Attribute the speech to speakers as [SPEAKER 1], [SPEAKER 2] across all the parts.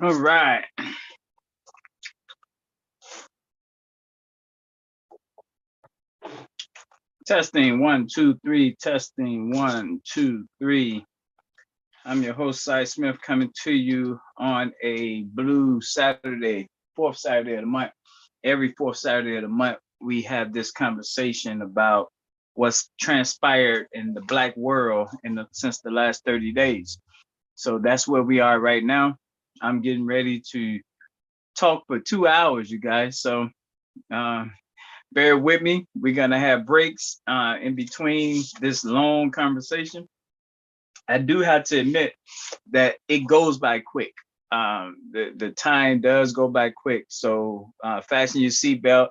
[SPEAKER 1] All right. Testing 1, 2, 3. Testing 1, 2, 3. I'm your host, Cy Smith, coming to you on a blue Saturday, fourth Saturday of the month. Every fourth Saturday of the month, we have this conversation about what's transpired in the Black world since the last 30 days. So that's where we are right now. I'm getting ready to talk for 2 hours, you guys. So uh, bear with me. We're gonna have breaks in between this long conversation. I do have to admit that it goes by quick. The time does go by quick. So fasten your seatbelt.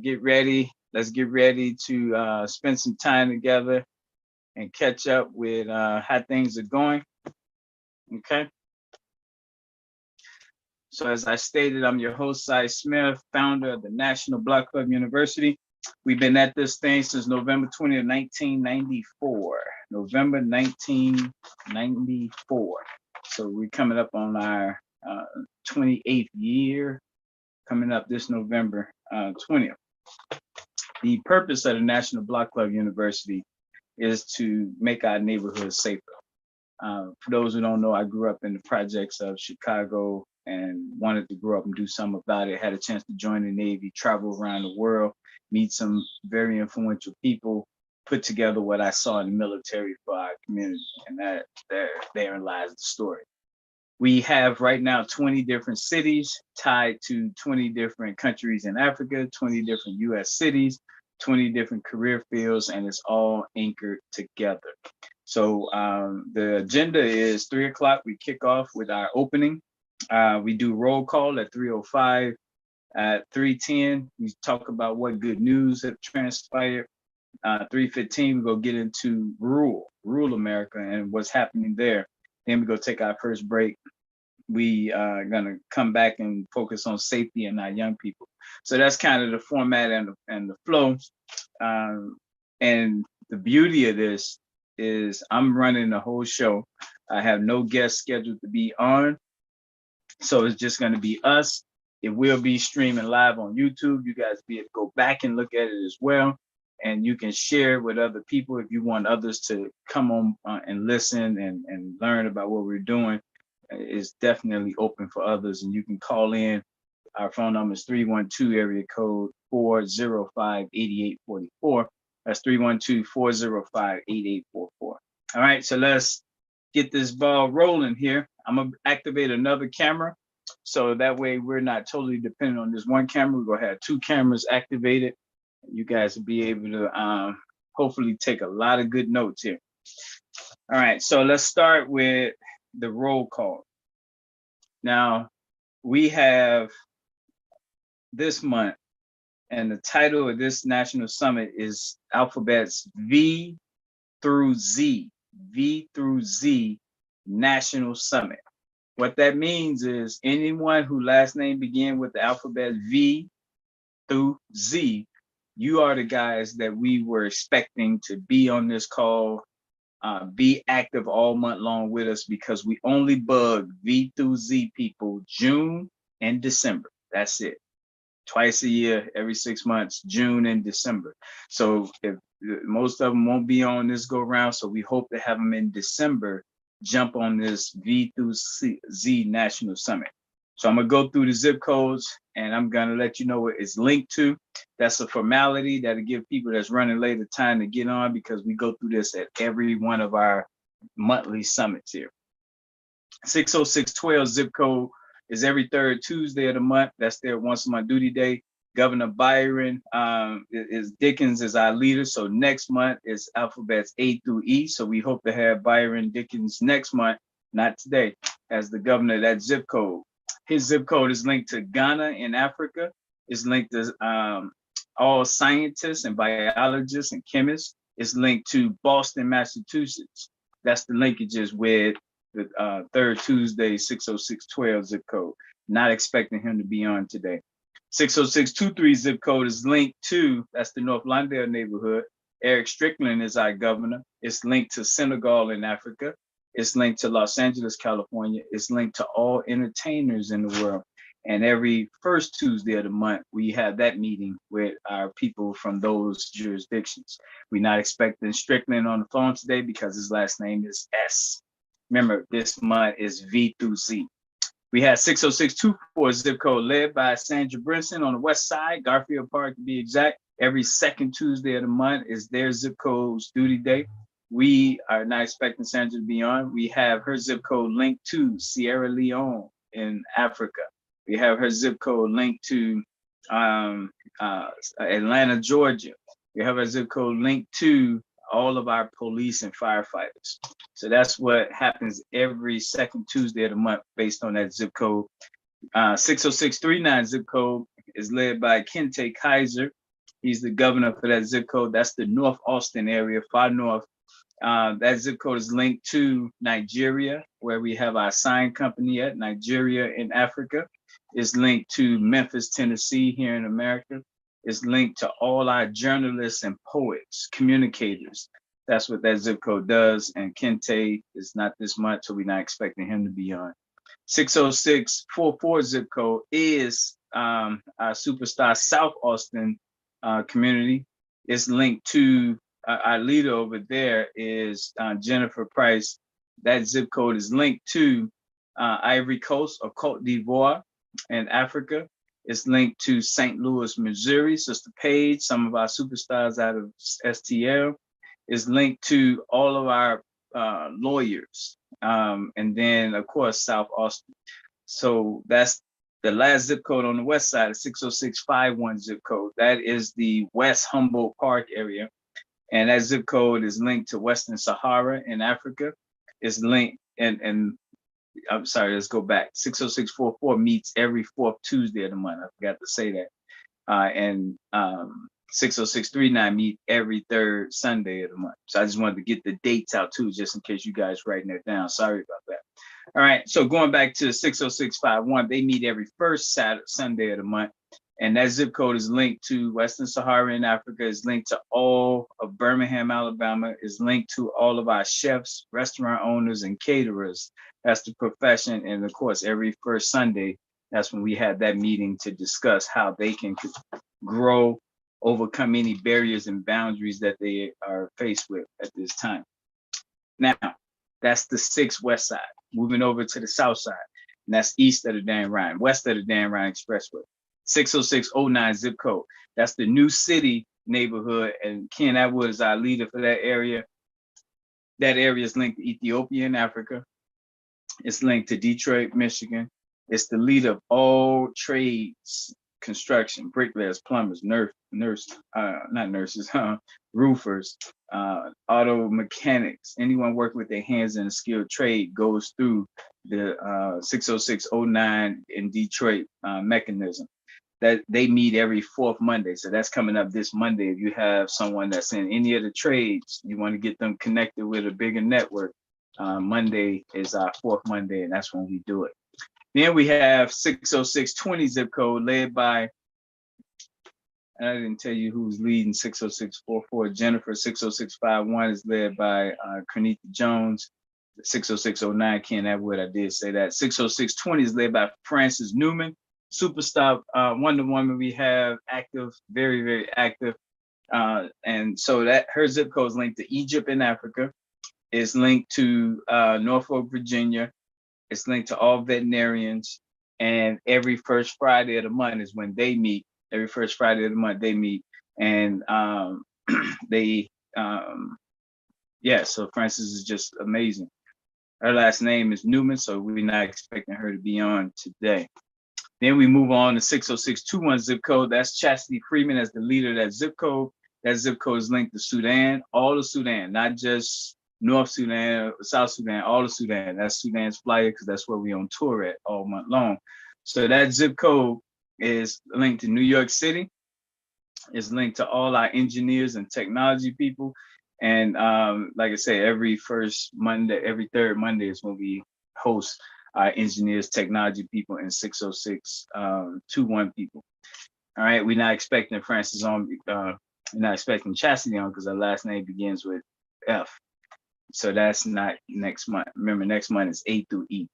[SPEAKER 1] Get ready. Let's get ready to spend some time together and catch up with how things are going. Okay. So as I stated, I'm your host, Cy Smith, founder of the National Block Club University. We've been at this thing since November 20th, 1994. November 1994. So we're coming up on our 28th year, coming up this November 20th. The purpose of the National Block Club University is to make our neighborhoods safer. For those who don't know, I grew up in the projects of Chicago and wanted to grow up and do something about it. Had a chance to join the Navy, travel around the world, meet some very influential people, put together what I saw in the military for our community. And therein lies the story. We have right now 20 different cities tied to 20 different countries in Africa, 20 different US cities, 20 different career fields, and it's all anchored together. So the agenda is 3 o'clock. We kick off with our opening. We do roll call at 3:05. At 3:10, we talk about what good news have transpired. 3:15, we go get into rural America and what's happening there. Then we go take our first break. We are gonna come back and focus on safety and our young people. So that's kind of the format and the flow. And the beauty of this is I'm running the whole show. I have no guests scheduled to be on. So it's just going to be us. It will be streaming live on YouTube. You guys be able to go back and look at it as well. And you can share with other people if you want others to come on and listen and learn about what we're doing. It's definitely open for others. And you can call in. Our phone number is 312 area code 405-8844. That's 312-405-8844. All right, so let's get this ball rolling here. I'm gonna activate another camera, so that way we're not totally dependent on this one camera. We're gonna have 2 cameras activated. You guys will be able to hopefully take a lot of good notes here. All right, so let's start with the roll call. Now, we have this month, and the title of this national summit is alphabets V through Z. V through Z National Summit. What that means is anyone who last name begin with the alphabet V through Z, you are the guys that we were expecting to be on this call, be active all month long with us, because we only bug V through Z people June and December. That's it. Twice a year, every 6 months, June and December. So if most of them won't be on this go round, so we hope to have them in December jump on this V through Z National Summit. So I'm gonna go through the zip codes and I'm gonna let you know what it's linked to. That's a formality that'll give people that's running late the time to get on, because we go through this at every one of our monthly summits here. 60612 zip code is every 3rd Tuesday of the month. That's their once a month duty day. Governor Byron is Dickens is our leader. So next month is alphabets A through E. So we hope to have Byron Dickens next month, not today, as the governor of that zip code. His zip code is linked to Ghana in Africa. It's linked to all scientists and biologists and chemists. It's linked to Boston, Massachusetts. That's the linkages with the 3rd Tuesday, 60612 zip code. Not expecting him to be on today. 60623 zip code is linked to, that's the North Lawndale neighborhood. Eric Strickland is our governor. It's linked to Senegal in Africa. It's linked to Los Angeles, California. It's linked to all entertainers in the world. And every first Tuesday of the month, we have that meeting with our people from those jurisdictions. We're not expecting Strickland on the phone today because his last name is S. Remember, this month is V through Z. We had 60624 zip code led by Sandra Brinson on the west side, Garfield Park to be exact. Every second Tuesday of the month is their zip code's duty day. We are not expecting Sandra to be on. We have her zip code linked to Sierra Leone in Africa. We have her zip code linked to Atlanta, Georgia. We have her zip code linked to all of our police and firefighters. So that's what happens every second Tuesday of the month based on that zip code. 60639 zip code is led by Kente Kaiser. He's the governor for that zip code. That's the North Austin area, far north. That zip code is linked to Nigeria, where we have our sign company at. Nigeria in Africa is linked to Memphis, Tennessee here in America. It's linked to all our journalists and poets, communicators. That's what that zip code does. And Kente is not this month, so we're not expecting him to be on. 60644 zip code is our superstar South Austin community. It's linked to our leader over there is Jennifer Price. That zip code is linked to Ivory Coast or Cote d'Ivoire in Africa. It's linked to St. Louis, Missouri. Sister Paige, some of our superstars out of STL, is linked to all of our lawyers. And then, of course, South Austin. So that's the last zip code on the west side, 60651 zip code. That is the West Humboldt Park area. And that zip code is linked to Western Sahara in Africa. It's linked, and I'm sorry, let's go back. 60644 meets every fourth Tuesday of the month. I forgot to say that. And 60639 meet every third Sunday of the month. So I just wanted to get the dates out too, just in case you guys writing it down. Sorry about that. All right, so going back to 60651, they meet every first Sunday of the month. And that zip code is linked to Western Sahara in Africa, is linked to all of Birmingham, Alabama, is linked to all of our chefs, restaurant owners, and caterers. That's the profession. And of course, every first Sunday, that's when we had that meeting to discuss how they can grow, overcome any barriers and boundaries that they are faced with at this time. Now, that's the 6 west side. Moving over to the south side, and that's east of the Dan Ryan, west of the Dan Ryan Expressway. 60609 zip code. That's the New City neighborhood, and Ken Atwood is our leader for that area. That area is linked to Ethiopia and Africa. It's linked to Detroit, Michigan. It's the leader of all trades, construction, bricklayers, plumbers, roofers, auto mechanics. Anyone working with their hands in a skilled trade goes through the 60609 in Detroit mechanism. That they meet every fourth Monday. So that's coming up this Monday. If you have someone that's in any of the trades, you want to get them connected with a bigger network, Monday is our fourth Monday, and that's when we do it. Then we have 60620 zip code led by, I didn't tell you who's leading 60644. Jennifer. 60651 is led by Cornita Jones. 60609, Ken Atwood, I did say that. 60620 is led by Francis Newman. Superstar Wonder Woman we have active, very, very active. And so that her zip code is linked to Egypt and Africa. It's linked to Norfolk, Virginia. It's linked to all veterinarians. And every first Friday of the month is when they meet. Every first Friday of the month they meet. And so Frances is just amazing. Her last name is Newman, so we're not expecting her to be on today. Then we move on to 60621 zip code. That's Chastity Freeman as the leader of that zip code. That zip code is linked to Sudan, all of Sudan, not just North Sudan, South Sudan, all of Sudan. That's Sudan's flyer because that's where we on tour at all month long. So that zip code is linked to New York City. It's linked to all our engineers and technology people. And like I say, every first Monday, every third Monday is when we host our engineers, technology people, and 60621 people. All right, we're not expecting Francis on, we're not expecting Chastity on because her last name begins with F. So that's not next month. Remember, next month is A through E.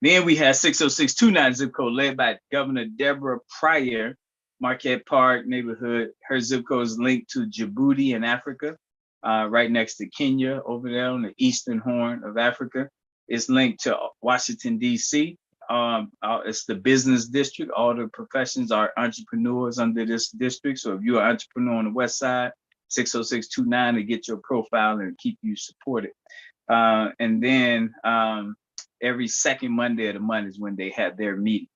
[SPEAKER 1] Then we had 60629 zip code led by Governor Deborah Pryor, Marquette Park neighborhood. Her zip code is linked to Djibouti in Africa, right next to Kenya over there on the eastern horn of Africa. It's linked to Washington, D.C. It's the business district. All the professions are entrepreneurs under this district. So if you're an entrepreneur on the west side, 60629 to get your profile and keep you supported. And then every second Monday of the month is when they have their meeting.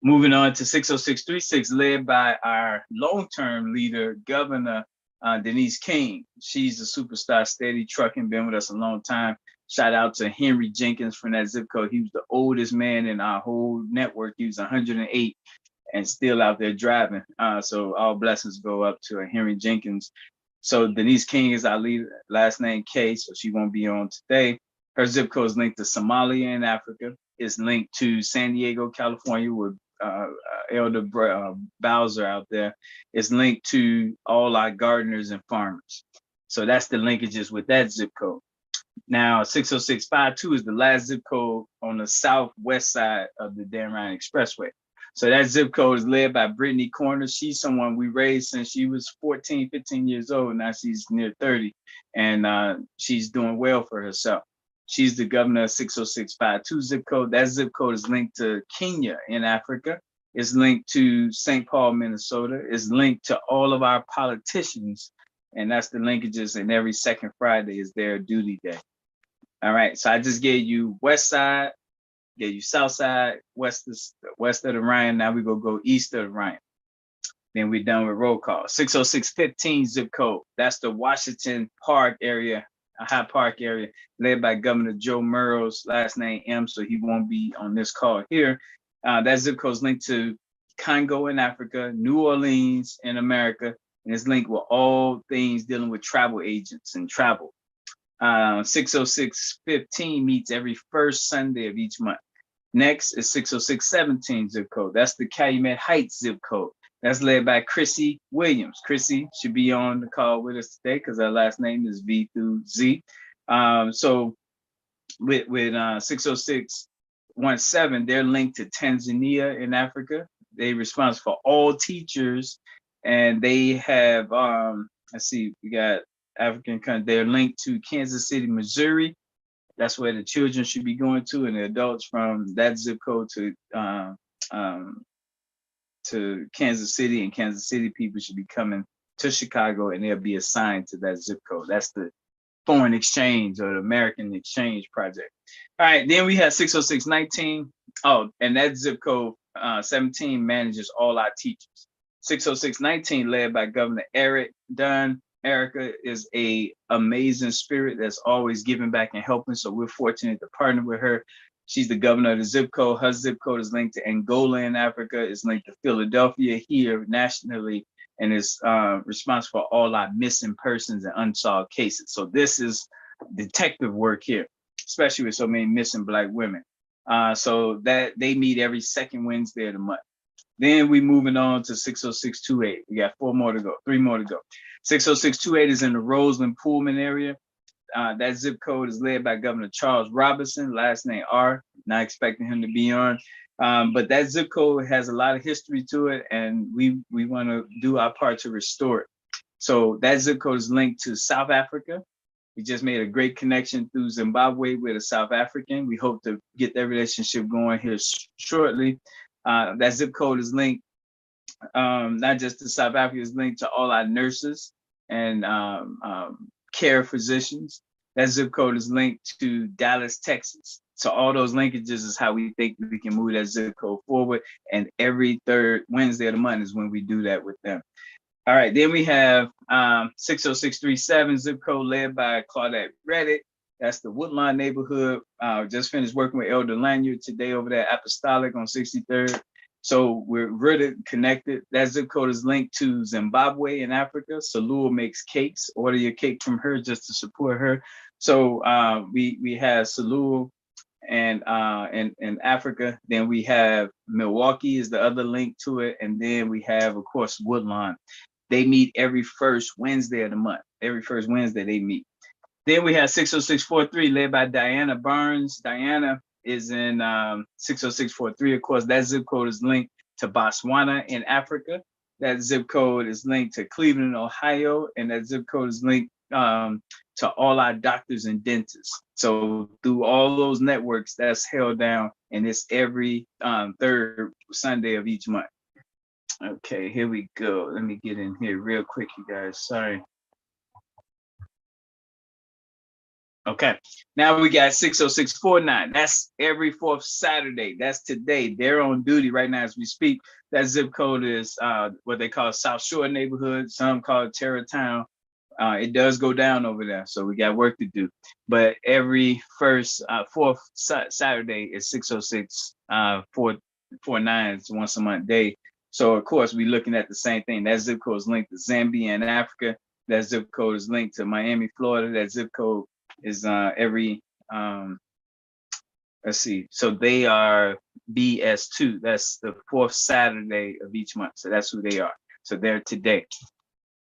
[SPEAKER 1] Moving on to 60636, led by our long-term leader, Governor Denise King. She's a superstar, steady trucking, been with us a long time. Shout out to Henry Jenkins from that zip code. He was the oldest man in our whole network. He was 108 and still out there driving. So all blessings go up to Henry Jenkins. So Denise King is our leader, last name K, so she won't be on today. Her zip code is linked to Somalia in Africa. It's linked to San Diego, California, with Elder Bowser out there. It's linked to all our gardeners and farmers. So that's the linkages with that zip code. Now, 60652 is the last zip code on the southwest side of the Dan Ryan Expressway. So that zip code is led by Brittany Corner. She's someone we raised since she was 14, 15 years old. Now she's near 30, and she's doing well for herself. She's the governor of 60652 zip code. That zip code is linked to Kenya in Africa. It's linked to St. Paul, Minnesota. It's linked to all of our politicians, and that's the linkages. And every second Friday is their duty day. All right, so I just gave you west side, gave you south side, west of the Ryan. Now we go east of the Ryan. Then we're done with roll call. 60615 zip code. That's the Washington Park area, High Park area, led by Governor Joe Murrow's last name M, so he won't be on this call here. That zip code is linked to Congo in Africa, New Orleans in America, and it's linked with all things dealing with travel agents and travel. 60615 meets every first Sunday of each month. Next is 60617 zip code. That's the Calumet Heights zip code. That's led by Chrissy Williams. Chrissy should be on the call with us today because her last name is V through Z. So with 60617, they're linked to Tanzania in Africa. They're responsible for all teachers, and they have, let's see, we got African country. They're linked to Kansas City, Missouri. That's where the children should be going to, and the adults from that zip code to Kansas City, and Kansas City people should be coming to Chicago, and they'll be assigned to that zip code. That's the foreign exchange or the American exchange project. All right, then we have 60619. Oh, and that zip code 17 manages all our teachers. 60619 led by Governor Eric Dunn. Erica is a amazing spirit that's always giving back and helping. So we're fortunate to partner with her. She's the governor of the zip code. Her zip code is linked to Angola in Africa. It's linked to Philadelphia here nationally, and is responsible for all our missing persons and unsolved cases. So this is detective work here, especially with so many missing Black women. So that they meet every second Wednesday of the month. Then we moving on to 60628. We got 3 more to go. 60628 is in the Roseland Pullman area. That zip code is led by Governor Charles Robinson, last name R. Not expecting him to be on. But that zip code has a lot of history to it, and we want to do our part to restore it. So that zip code is linked to South Africa. We just made a great connection through Zimbabwe with a South African. We hope to get that relationship going here shortly. That zip code is linked not just to South Africa, it's linked to all our nurses and care physicians. That zip code is linked to Dallas, Texas. So all those linkages is how we think we can move that zip code forward. And every third Wednesday of the month is when we do that with them. All right, then we have 60637 zip code led by Claudette Reddick. That's the Woodlawn neighborhood. Just finished working with Elder Lanyard today over there at Apostolic on 63rd. So we're really connected. That zip code is linked to Zimbabwe in Africa. Salua makes cakes. Order your cake from her just to support her. So we have Salua and in Africa. Then we have Milwaukee is the other link to it. And then we have, of course, Woodlawn. They meet every first Wednesday of the month. Every first Wednesday they meet. Then we have 60643 led by Diana Barnes. Diana is in 60643. Of course, that zip code is linked to Botswana in Africa. That zip code is linked to Cleveland, Ohio, and that zip code is linked to all our doctors and dentists. So through all those networks, that's held down, and it's every third Sunday of each month. Okay, here we go. Let me get in here real quick, you guys. Sorry. Okay, now we got 60649. That's every fourth Saturday. That's today. They're on duty right now as we speak. That zip code is what they call South Shore neighborhood. Some call it Terrortown. It does go down over there, so we got work to do. But every fourth Saturday is 606 449. It's once a month day. So of course we're looking at the same thing. That zip code is linked to Zambia and Africa. That zip code is linked to Miami, Florida. That zip code is every let's see, so they are BS2. That's the fourth Saturday of each month. So that's who they are. So they're today.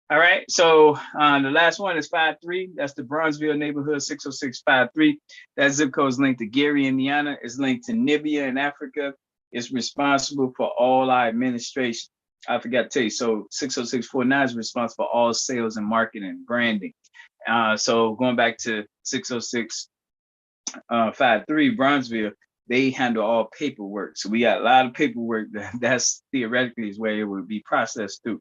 [SPEAKER 1] All right, so the last one is 53. That's the Bronzeville neighborhood, 60653. That zip code is linked to Gary, Indiana. It's linked to Namibia in Africa. It's responsible for all our administration. I forgot to tell you, so 60649 is responsible for all sales and marketing and branding. So going back to 60653 Bronzeville, they handle all paperwork. So we got a lot of paperwork that's theoretically is where it would be processed through.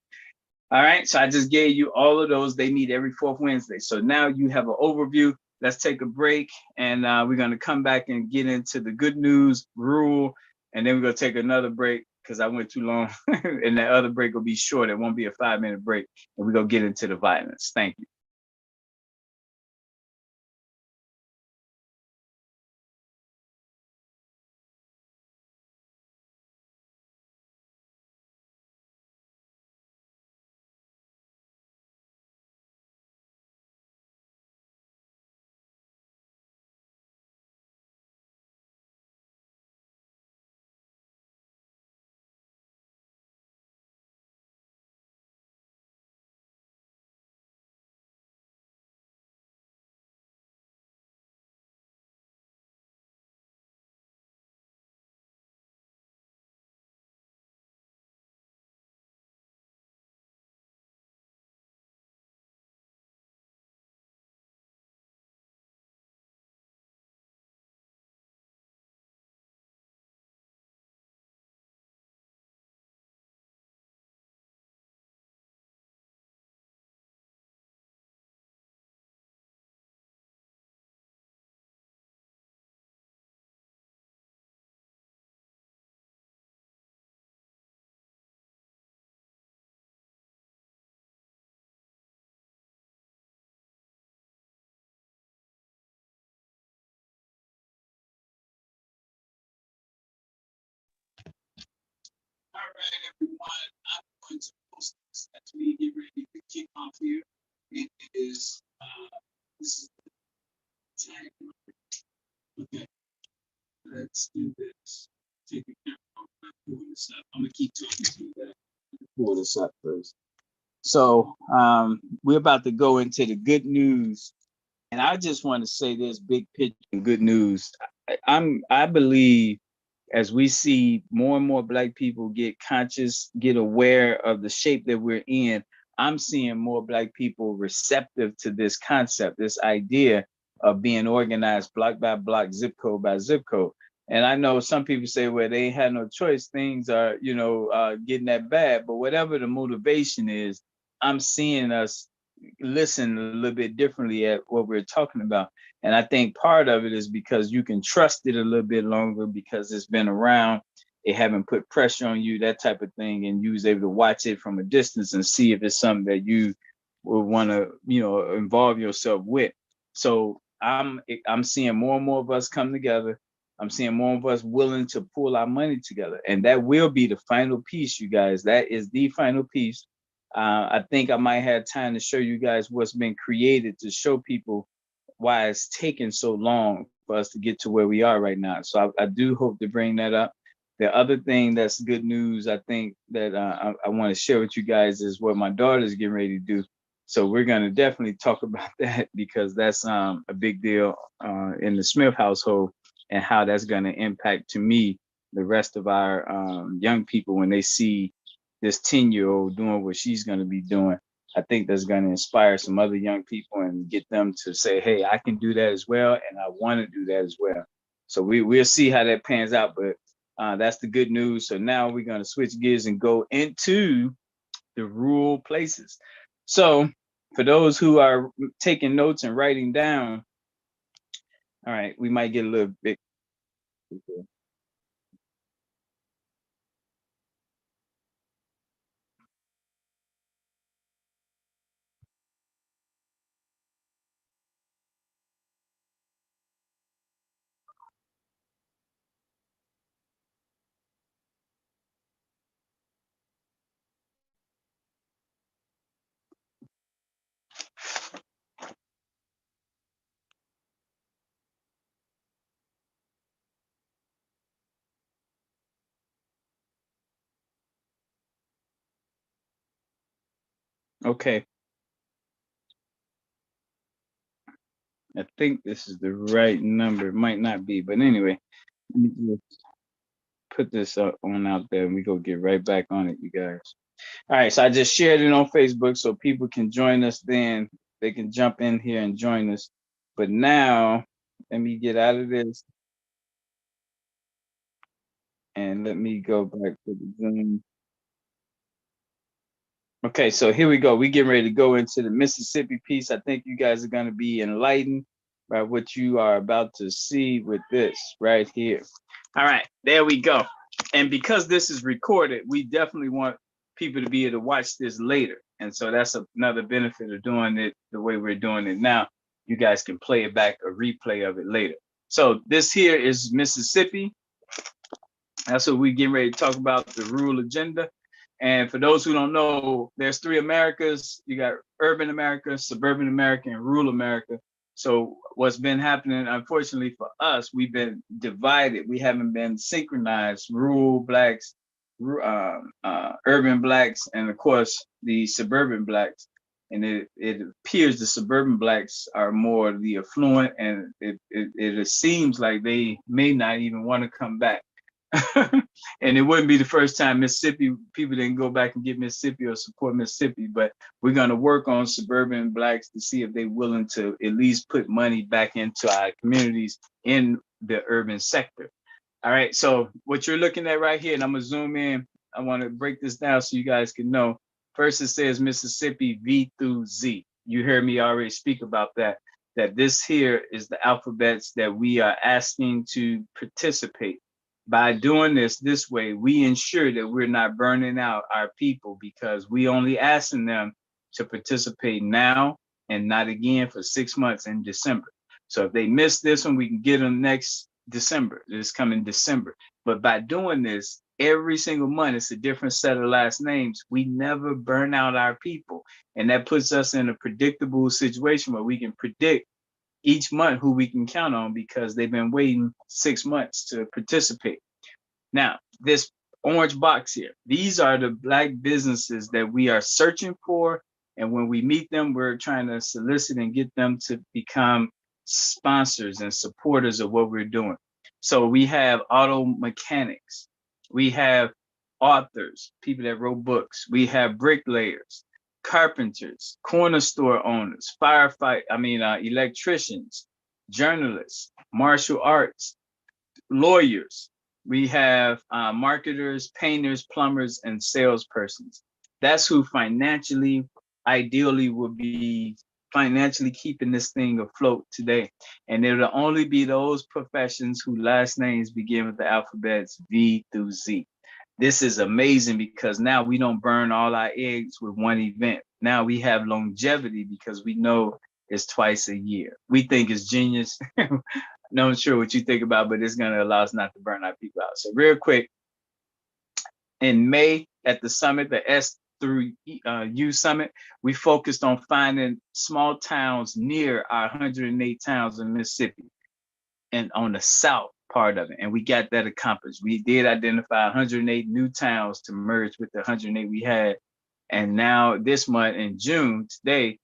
[SPEAKER 1] All right, so I just gave you all of those. They meet every fourth Wednesday. So now you have an overview. Let's take a break, and we're going to come back and get into the good news rule, and then we're going to take another break because I went too long, and that other break will be short. It won't be a 5-minute break, and we're going to get into the violence. Thank you. All right, everyone. I'm going to post this as we get ready to kick off here. It is this is the tag. Okay, let's do this. Take a camera. I'm gonna this up. I'm gonna keep talking to that. Pull this up first. So we're about to go into the good news, and I just want to say this big picture good news. I believe as we see more and more Black people get conscious, get aware of the shape that we're in, I'm seeing more Black people receptive to this concept, this idea of being organized block by block, zip code by zip code. And I know some people say, well, they had no choice. Things are, getting that bad. But whatever the motivation is, I'm seeing us listen a little bit differently at what we're talking about. And I think part of it is because you can trust it a little bit longer because it's been around. It haven't put pressure on you, that type of thing. And you was able to watch it from a distance and see if it's something that you would want to, involve yourself with. So I'm seeing more and more of us come together. I'm seeing more of us willing to pull our money together. And that will be the final piece, you guys. That is the final piece. I think I might have time to show you guys what's been created to show people why it's taken so long for us to get to where we are right now. So I do hope to bring that up. The other thing that's good news, I think that I want to share with you guys is what my daughter is getting ready to do. So we're going to definitely talk about that because that's a big deal in the Smith household, and how that's going to impact, to me, the rest of our young people when they see this 10-year-old doing what she's going to be doing. I think that's going to inspire some other young people and get them to say, hey, I can do that as well, and I want to do that as well. So we'll see how that pans out, but that's the good news. So now we're going to switch gears and go into the rural places. So for those who are taking notes and writing down, all right, we might get a little bit. Okay, I think this is the right number. It might not be, but anyway, let me just put this on out there and we go get right back on it, you guys. All right, so I just shared it on Facebook so people can join us then. They can jump in here and join us. But now, let me get out of this and let me go back to the Zoom. Okay, so here we go. We getting ready to go into the Mississippi piece. I think you guys are going to be enlightened by what you are about to see with this right here. All right, there we go. And because this is recorded, we definitely want people to be able to watch this later. And so that's another benefit of doing it the way we're doing it now. You guys can play it back, a replay of it later. So this here is Mississippi. That's what we're getting ready to talk about, the rural agenda. And for those who don't know, there's three Americas. You got urban America, suburban America, and rural America. So what's been happening, unfortunately for us, we've been divided. We haven't been synchronized. Rural blacks, urban blacks, and of course the suburban blacks. And it appears the suburban blacks are more the affluent, and it seems like they may not even want to come back. And it wouldn't be the first time Mississippi people didn't go back and get Mississippi or support Mississippi, but we're going to work on suburban blacks to see if they're willing to at least put money back into our communities in the urban sector. All right, so what you're looking at right here, and I'm gonna zoom in. I want to break this down so you guys can know. First, it says Mississippi V through Z. You heard me already speak about that. That this here is the alphabets that we are asking to participate. By doing this way, we ensure that we're not burning out our people because we only asking them to participate now and not again for 6 months in December. So if they miss this one, we can get them next December, this coming December. But by doing this, every single month, it's a different set of last names. We never burn out our people. And that puts us in a predictable situation where we can predict each month who we can count on because they've been waiting 6 months to participate. Now, this orange box here, these are the black businesses that we are searching for. And when we meet them, we're trying to solicit and get them to become sponsors and supporters of what we're doing. So we have auto mechanics, we have authors, people that wrote books, we have bricklayers, carpenters, corner store owners, electricians, journalists, martial arts, lawyers. We have marketers, painters, plumbers, and salespersons. That's who financially, ideally, would be financially keeping this thing afloat today. And it'll only be those professions whose last names begin with the alphabets V through Z. This is amazing because now we don't burn all our eggs with one event. Now we have longevity because we know it's twice a year. We think it's genius. Not sure what you think about, but it's going to allow us not to burn our people out. So real quick, in May at the summit, the S through U summit, we focused on finding small towns near our 108 towns in Mississippi and on the south part of it. And we got that accomplished. We did identify 108 new towns to merge with the 108 we had. And now this month in June, today,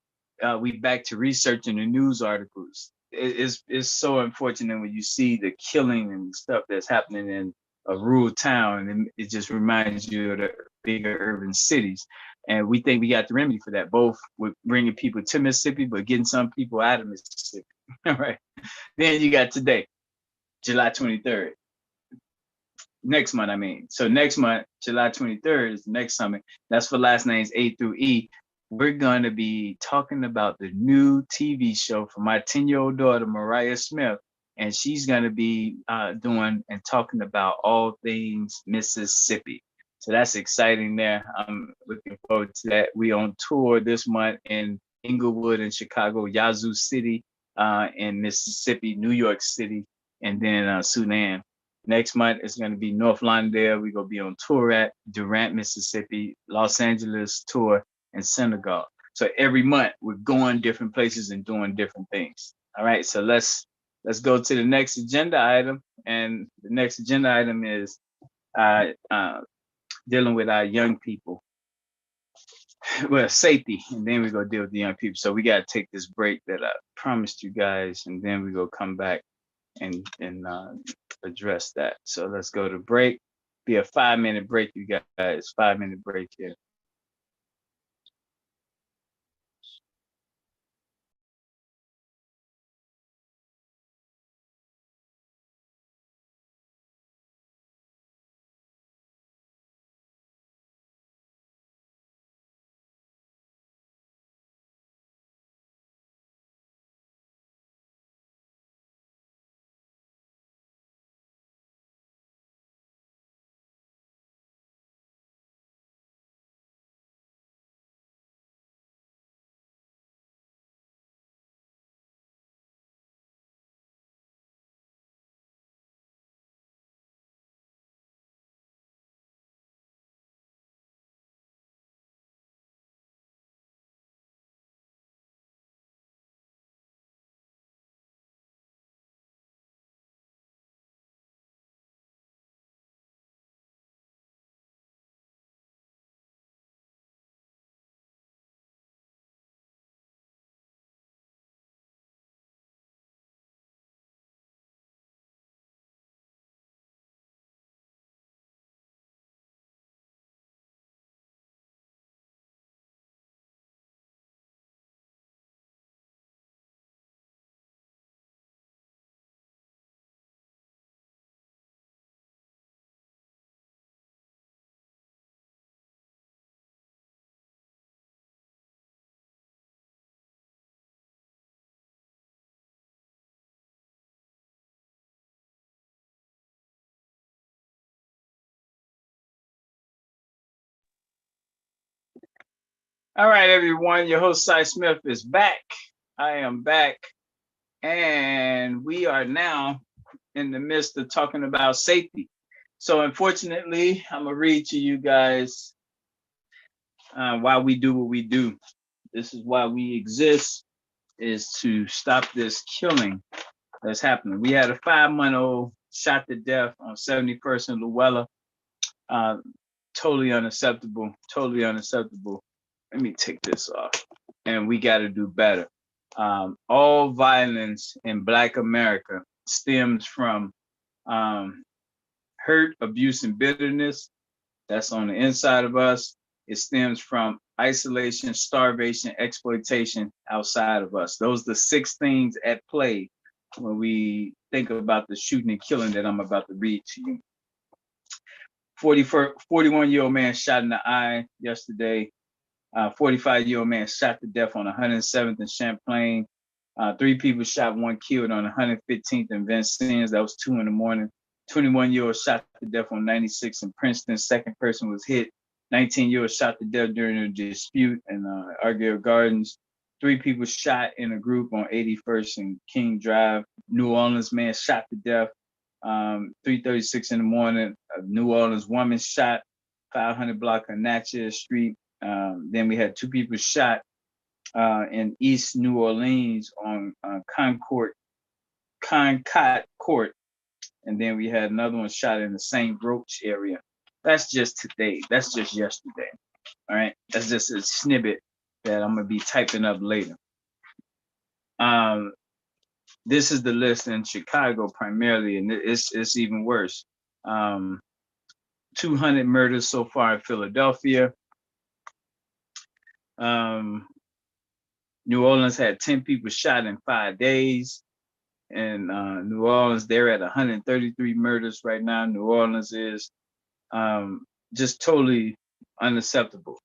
[SPEAKER 1] we back to researching the news articles. It's so unfortunate when you see the killing and stuff that's happening in a rural town, and it just reminds you of the bigger urban cities. And we think we got the remedy for that, both with bringing people to Mississippi, but getting some people out of Mississippi. All right. Then you got today, July 23rd. Next month, I mean. So next month, July 23rd is the next summit. That's for last names A through E. We're going to be talking about the new TV show for my 10-year-old daughter, Mariah Smith. And she's going to be doing and talking about all things Mississippi. So that's exciting there. I'm looking forward to that. We on tour this month in Inglewood and Chicago, Yazoo City in Mississippi, New York City, and then Sudan. Next month is going to be North Lawndale. We're going to be on tour at Durant, Mississippi, Los Angeles tour, and Senegal. So every month we're going different places and doing different things. All right, so let's go to the next agenda item. And the next agenda item is dealing with our young people. Well, safety, and then we're going to deal with the young people. So we got to take this break that I promised you guys, and then we're going to come back and address that. So let's go to break. Be a 5-minute break, you guys. 5-minute break here. All right, everyone. Your host, Cy Smith, is back. I am back. And we are now in the midst of talking about safety. So unfortunately, I'm going to read to you guys why we do what we do. This is why we exist, is to stop this killing that's happening. We had a 5-month-old shot to death on 71st and Luella. Totally unacceptable. Totally unacceptable. Let me take this off. And we got to do better. All violence in Black America stems from hurt, abuse, and bitterness. That's on the inside of us. It stems from isolation, starvation, exploitation outside of us. Those are the 6 things at play when we think about the shooting and killing that I'm about to read to you. 41-year-old man shot in the eye yesterday. 45-year-old man shot to death on 107th and Champlain. 3 people shot, 1 killed on 115th and Vincennes. That was 2 in the morning. 21-year-old shot to death on 96 in Princeton. 2nd person was hit. 19-year-old shot to death during a dispute in Argyle Gardens. 3 people shot in a group on 81st and King Drive. New Orleans man shot to death. 3:36 in the morning. A New Orleans woman shot. 500 block of Natchez Street. Then we had 2 people shot in East New Orleans on Concord Court. And then we had another one shot in the St. Roch area. That's just today. That's just yesterday. All right. That's just a snippet that I'm going to be typing up later. This is the list in Chicago primarily, and it's even worse. 200 murders so far in Philadelphia. New Orleans had 10 people shot in 5 days. And New Orleans, they're at 133 murders right now. New Orleans is just totally unacceptable.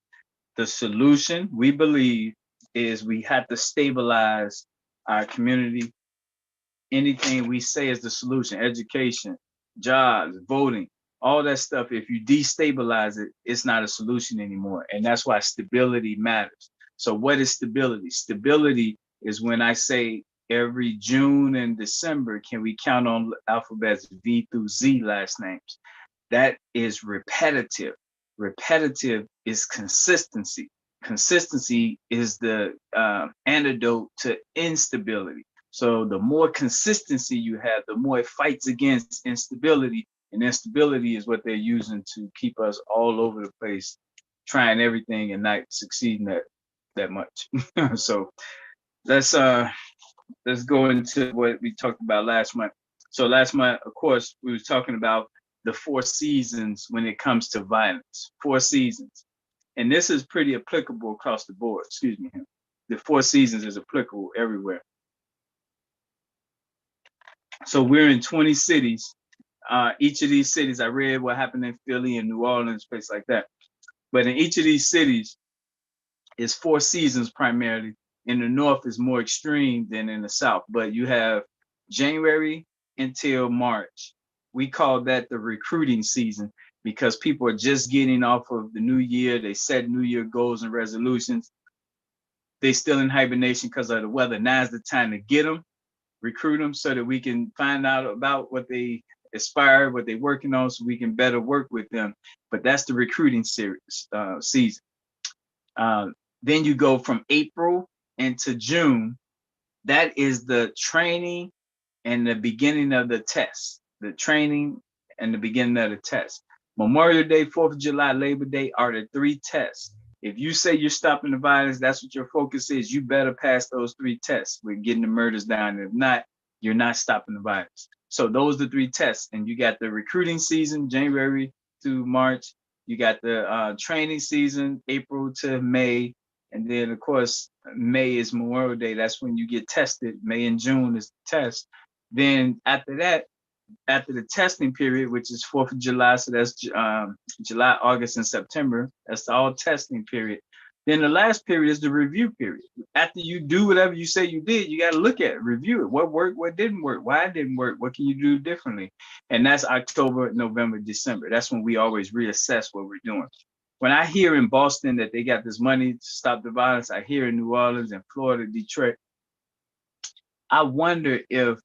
[SPEAKER 1] The solution, we believe, is we have to stabilize our community. Anything we say is the solution: education, jobs, voting, all that stuff. If you destabilize it, it's not a solution anymore. And that's why stability matters. So what is stability? Stability is when I say every June and December, can we count on alphabets V through Z last names? That is repetitive. Repetitive is consistency. Consistency is the antidote to instability. So the more consistency you have, the more it fights against instability. And instability is what they're using to keep us all over the place, trying everything and not succeeding that much. So let's go into what we talked about last month. So last month, of course, we was talking about the 4 seasons when it comes to violence. 4 seasons. And this is pretty applicable across the board. Excuse me. The 4 seasons is applicable everywhere. So we're in 20 cities. Each of these cities, I read what happened in Philly and New Orleans, places like that. But in each of these cities, it's 4 seasons primarily. In the North is more extreme than in the South. But you have January until March. We call that the recruiting season because people are just getting off of the new year. They set New Year goals and resolutions. They still in hibernation because of the weather. Now's the time to get them, recruit them so that we can find out about what they aspire, what they're working on, so we can better work with them. But that's the recruiting season. Then you go from April into June. That is the training and the beginning of the test. The training and the beginning of the test. Memorial Day, 4th of July, Labor Day are the 3 tests. If you say you're stopping the violence, that's what your focus is, you better pass those 3 tests with getting the murders down. If not, you're not stopping the violence. So those are the 3 tests. And you got the recruiting season, January through March. You got the training season, April to May. And then, of course, May is Memorial Day. That's when you get tested. May and June is the test. Then after that, after the testing period, which is 4th of July, so that's July, August, and September. That's the all testing period. Then the last period is the review period. After you do whatever you say you did, you got to look at it, review it. What worked, what didn't work, why it didn't work, what can you do differently? And that's October, November, December. That's when we always reassess what we're doing. When I hear in Boston that they got this money to stop the violence, I hear in New Orleans and Florida, Detroit, I wonder if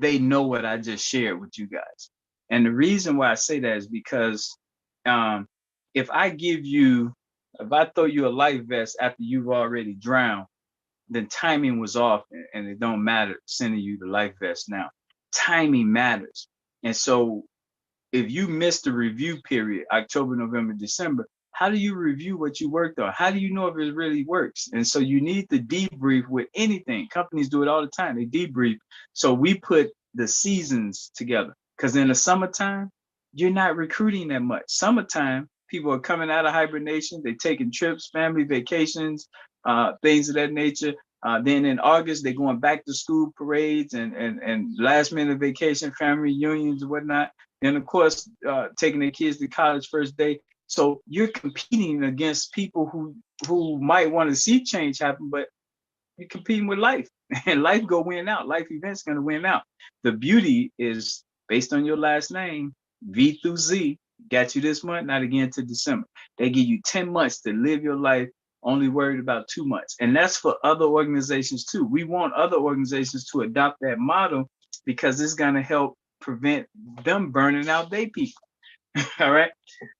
[SPEAKER 1] they know what I just shared with you guys. And the reason why I say that is because if I throw you a life vest after you've already drowned, then timing was off and it don't matter sending you the life vest now. Timing matters. And so if you miss the review period, October, November, December, how do you review what you worked on? How do you know if it really works? And so you need to debrief with anything. Companies do it all the time. They debrief. So we put the seasons together because in the summertime, you're not recruiting that much. Summertime, people are coming out of hibernation. They're taking trips, family vacations, things of that nature. Then in August, they're going back to school parades and last minute vacation, family reunions and whatnot. And of course, taking their kids to college first day. So you're competing against people who might want to see change happen, but you're competing with life. And life go win out. Life events going to win out. The beauty is based on your last name, V through Z, got you this month, not again to December. They give you 10 months to live your life, only worried about 2 months. And that's for other organizations too. We want other organizations to adopt that model because it's going to help prevent them burning out their people. All right.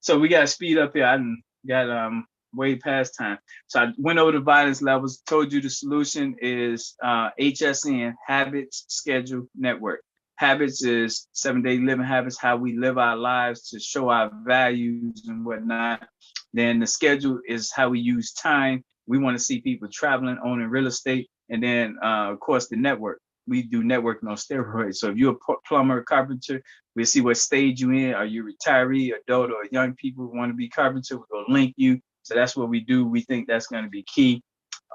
[SPEAKER 1] So we got to speed up here. I got way past time. So I went over the violence levels, told you the solution is HSN, Habits, Schedule, Network. Habits is 7-day living habits, how we live our lives to show our values and whatnot. Then the schedule is how we use time. We want to see people traveling, owning real estate. And then, of course, the network. We do networking on steroids. So if you're a plumber, carpenter, we'll see what stage you in. Are you retiree, adult, or young people who want to be carpenter? We're gonna link you. So that's what we do. We think that's going to be key.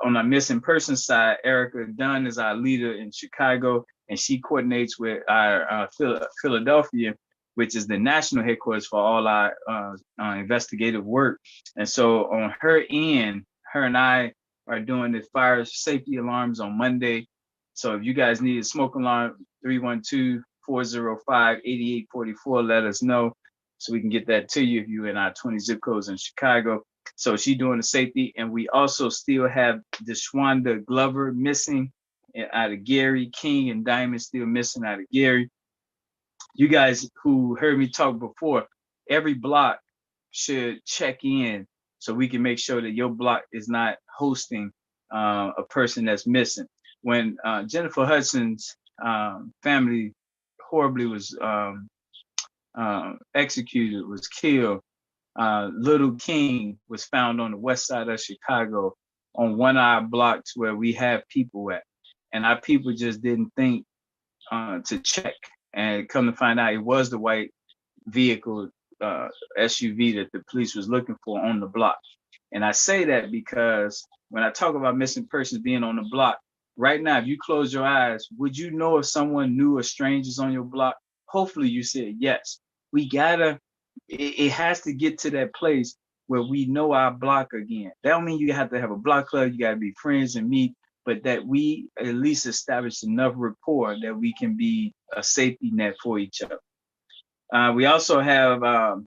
[SPEAKER 1] On our missing person side, Erica Dunn is our leader in Chicago, and she coordinates with our Philadelphia, which is the national headquarters for all our investigative work. And so on her end, her and I are doing the fire safety alarms on Monday. So if you guys need a smoke alarm, 312-405-8844, let us know so we can get that to you if you're in our 20 zip codes in Chicago. So she's doing the safety, and we also still have Deshwanda Glover missing out of Gary, King and Diamond still missing out of Gary. You guys who heard me talk before, every block should check in so we can make sure that your block is not hosting a person that's missing. When Jennifer Hudson's family horribly was executed, was killed, Little King was found on the west side of Chicago on one of our blocks where we have people at. And our people just didn't think to check. And come to find out, it was the white vehicle, SUV that the police was looking for on the block. And I say that because when I talk about missing persons being on the block, right now, if you close your eyes, would you know if someone new or strangers on your block? Hopefully you said yes. We gotta, it has to get to that place where we know our block again. That don't mean you have to have a block club, you gotta be friends and meet, but that we at least establish enough rapport that we can be a safety net for each other. We also have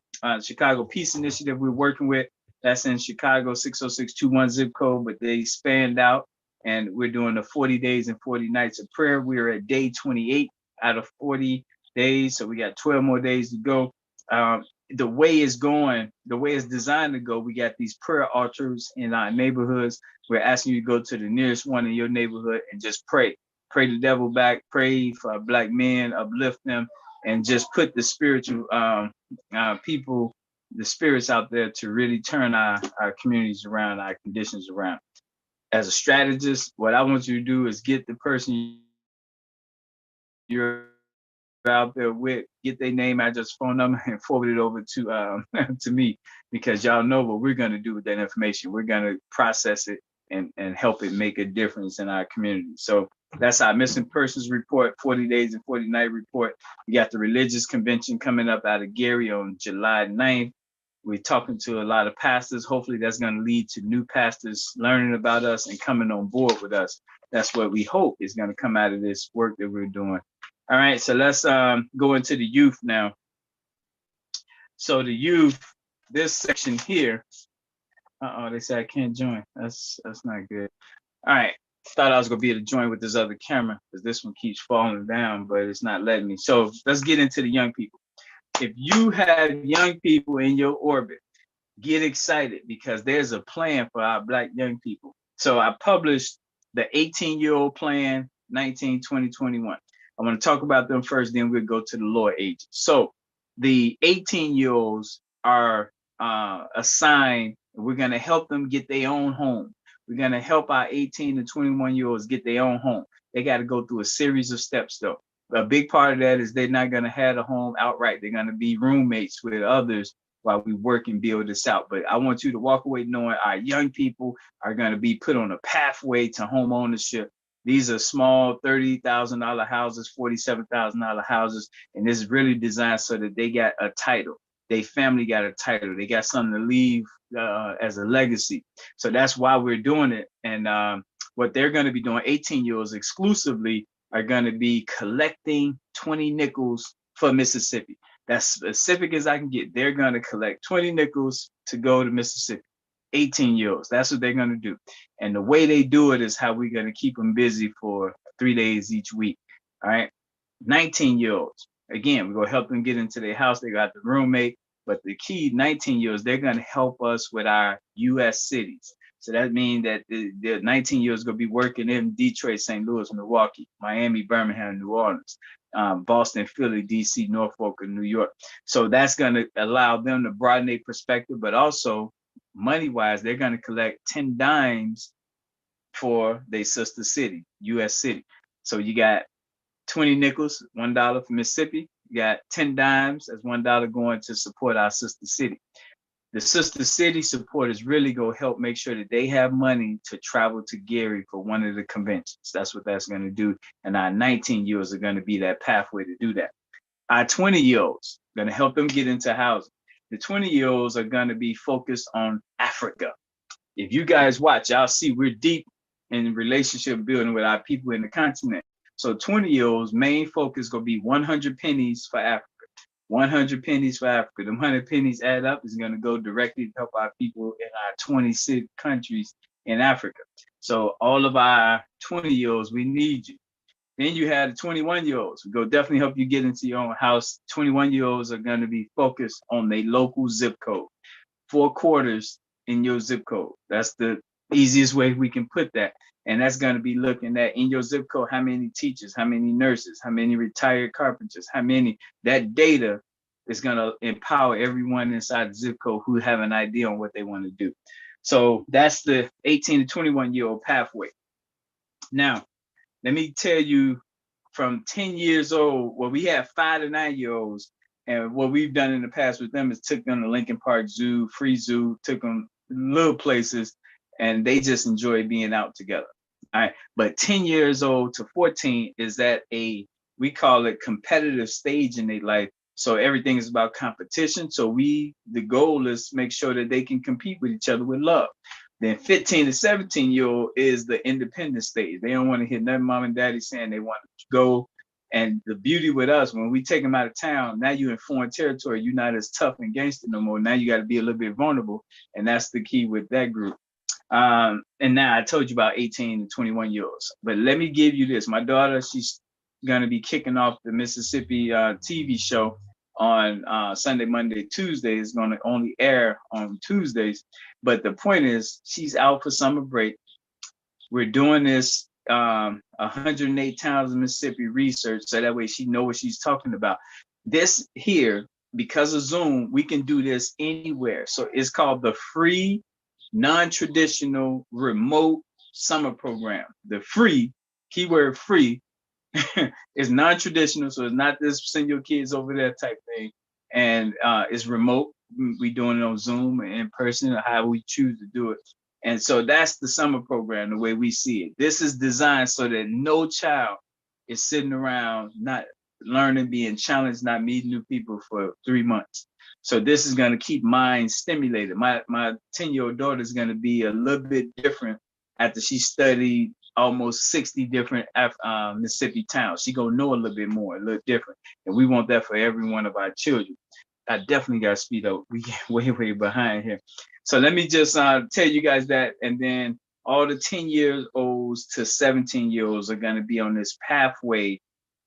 [SPEAKER 1] Chicago Peace Initiative we're working with. That's in Chicago, 60621 zip code, but they spanned out, and we're doing the 40 days and 40 nights of prayer. We're at day 28 out of 40 days, so we got 12 more days to go. The way it's going, the way it's designed to go, we got these prayer altars in our neighborhoods. We're asking you to go to the nearest one in your neighborhood and just pray. Pray the devil back, pray for Black men, uplift them, and just put the spiritual people, the spirits out there to really turn our communities around, our conditions around. As a strategist, what I want you to do is get the person you're out there with, get their name, address, phone number, and forward it over to to me, because y'all know what we're going to do with that information. We're going to process it and help it make a difference in our community. So that's our missing persons report, 40 days and 40 night report. We got the religious convention coming up out of Gary on July 9th. We're talking to a lot of pastors. Hopefully that's going to lead to new pastors learning about us and coming on board with us. That's what we hope is going to come out of this work that we're doing. All right, so let's go into the youth now. So the youth, this section here, they say I can't join. That's not good. All right, thought I was gonna be able to join with this other camera because this one keeps falling down, but it's not letting me. So let's get into the young people. If you have young people in your orbit, get excited because there's a plan for our Black young people. So I published the 18-year-old plan, 19, 20, 21. I want to talk about them first, then we'll go to the lower ages. So the 18-year-olds are assigned, we're going to help them get their own home. We're going to help our 18 to 21-year-olds get their own home. They got to go through a series of steps, though. A big part of that is they're not going to have a home outright. They're going to be roommates with others while we work and build this out. But I want you to walk away knowing our young people are going to be put on a pathway to home ownership. These are small $30,000 houses, $47,000 houses, and this is really designed so that they got a title. They family got a title. They got something to leave as a legacy. So that's why we're doing it. And what they're going to be doing, 18-year-olds exclusively, are going to be collecting 20 nickels for Mississippi. That's specific as I can get. They're going to collect 20 nickels to go to Mississippi. 18-year-olds, that's what they're going to do. And the way they do it is how we're going to keep them busy for 3 days each week. All right. 19-year-olds, again, we're going to help them get into their house. They got the roommate, but the key 19-year-olds, they're going to help us with our U.S. cities. So that means that the 19-year-olds going to be working in Detroit, St. Louis, Milwaukee, Miami, Birmingham, New Orleans, Boston, Philly, DC, Norfolk, and New York. So that's going to allow them to broaden their perspective, but also money-wise, they're going to collect 10 dimes for their sister city, U.S. city. So you got 20 nickels, $1 for Mississippi. You got 10 dimes, that's $1 going to support our sister city. The sister city supporters really go help make sure that they have money to travel to Gary for one of the conventions. That's what that's going to do. And our 19-year-olds are going to be that pathway to do that. Our 20-year-olds going to help them get into housing. The 20-year-olds are going to be focused on Africa. If you guys watch, y'all see we're deep in relationship building with our people in the continent. So 20-year-olds main focus going to be 100 pennies for Africa. 100 pennies for Africa. Them 100 pennies add up is going to go directly to help our people in our 26 countries in Africa. So all of our 20-year-olds, we need you. Then you had the 21-year-olds. We go definitely help you get into your own house. 21-year-olds are going to be focused on their local zip code. 4 quarters in your zip code. That's the easiest way we can put that. And that's going to be looking at in your zip code, how many teachers, how many nurses, how many retired carpenters, how many, that data is going to empower everyone inside the zip code who have an idea on what they want to do. So that's the 18 to 21-year-old pathway. Now, let me tell you, from 10 years old, well, we have 5 to 9-year-olds, and what we've done in the past with them is took them to Lincoln Park Zoo, free zoo, took them little places, and they just enjoy being out together. All right. But 10 years old to 14 is at we call it competitive stage in their life. So everything is about competition. So the goal is to make sure that they can compete with each other with love. Then 15 to 17-year-old is the independent stage. They don't want to hear nothing mom and daddy saying. They want to go. And the beauty with us, when we take them out of town, now you're in foreign territory. You're not as tough and gangster no more. Now you got to be a little bit vulnerable. And that's the key with that group. And now I told you about 18 to 21-year-olds. But let me give you this. My daughter, she's going to be kicking off the Mississippi TV show on Sunday, Monday, Tuesday. It's going to only air on Tuesdays. But the point is, she's out for summer break. We're doing this 108 towns in Mississippi research, so that way she knows what she's talking about. This here, because of Zoom, we can do this anywhere. So it's called the free, non-traditional remote summer program. The free, keyword free, is non-traditional, so it's not this send your kids over there type thing, and it's remote. We doing it on Zoom and in person, or how we choose to do it. And so that's the summer program, the way we see it. This is designed so that no child is sitting around not learning, being challenged, not meeting new people for 3 months. So this is going to keep minds stimulated. My 10-year-old daughter is going to be a little bit different after she studied almost 60 different Mississippi towns. She gonna know a little bit more, a little different. And we want that for every one of our children. I definitely got to speed up. We get way behind here. So let me just tell you guys that, and then all the 10-year-olds to 17-year-olds are going to be on this pathway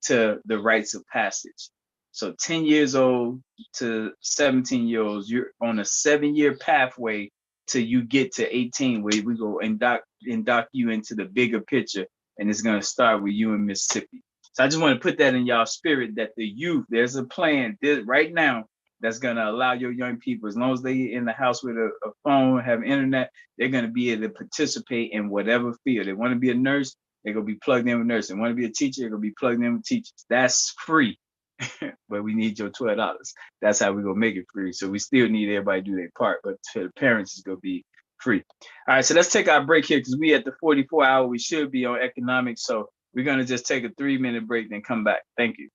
[SPEAKER 1] to the rites of passage. So 10 years old to 17-year-olds, you're on a 7-year pathway till you get to 18, where we go induct you into the bigger picture, and it's going to start with you in Mississippi. So I just want to put that in y'all spirit, that the youth, there's a plan right now that's going to allow your young people, as long as they in the house with a phone, have internet, they're going to be able to participate in whatever field. They want to be a nurse, they're going to be plugged in with nursing. They want to be a teacher, they're going to be plugged in with teachers. That's free, but we need your $12. That's how we're going to make it free. So we still need everybody to do their part, but for the parents, it's going to be free. All right, so let's take our break here, because we at the 44 hour, we should be on economics. So we're going to just take a 3-minute break, then come back. Thank you.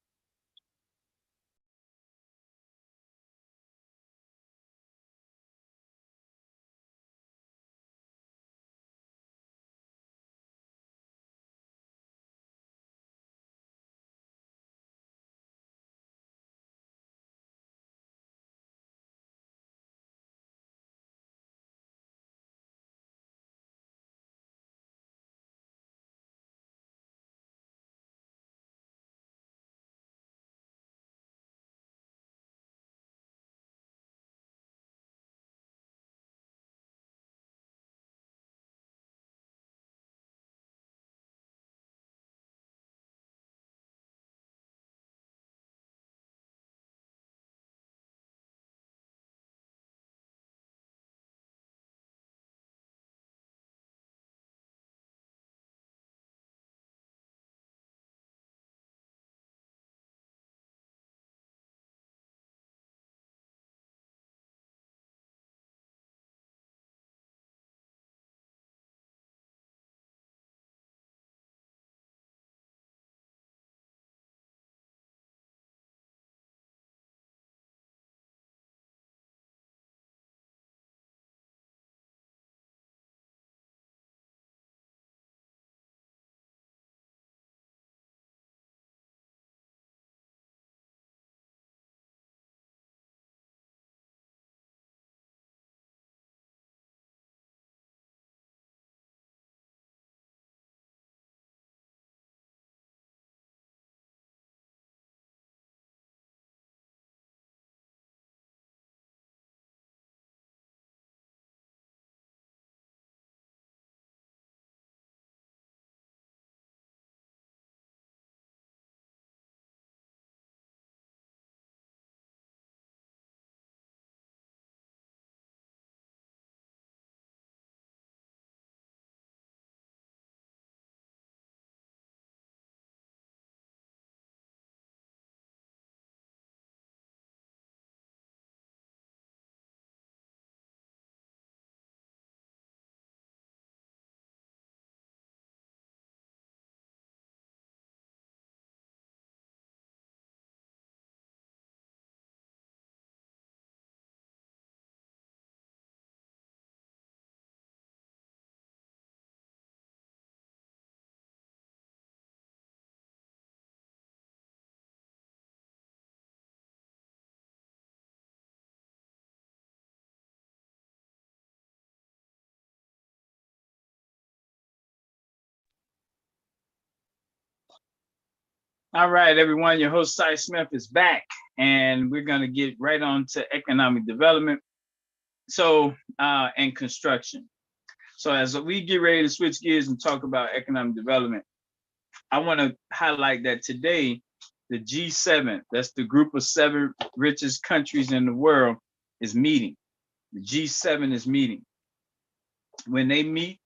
[SPEAKER 1] All right, everyone. Your host, Cy Smith, is back, and we're going to get right on to economic development. And construction. So, as we get ready to switch gears and talk about economic development, I want to highlight that today, the G7, that's the group of 7 richest countries in the world, is meeting. The G7 is meeting. When they meet,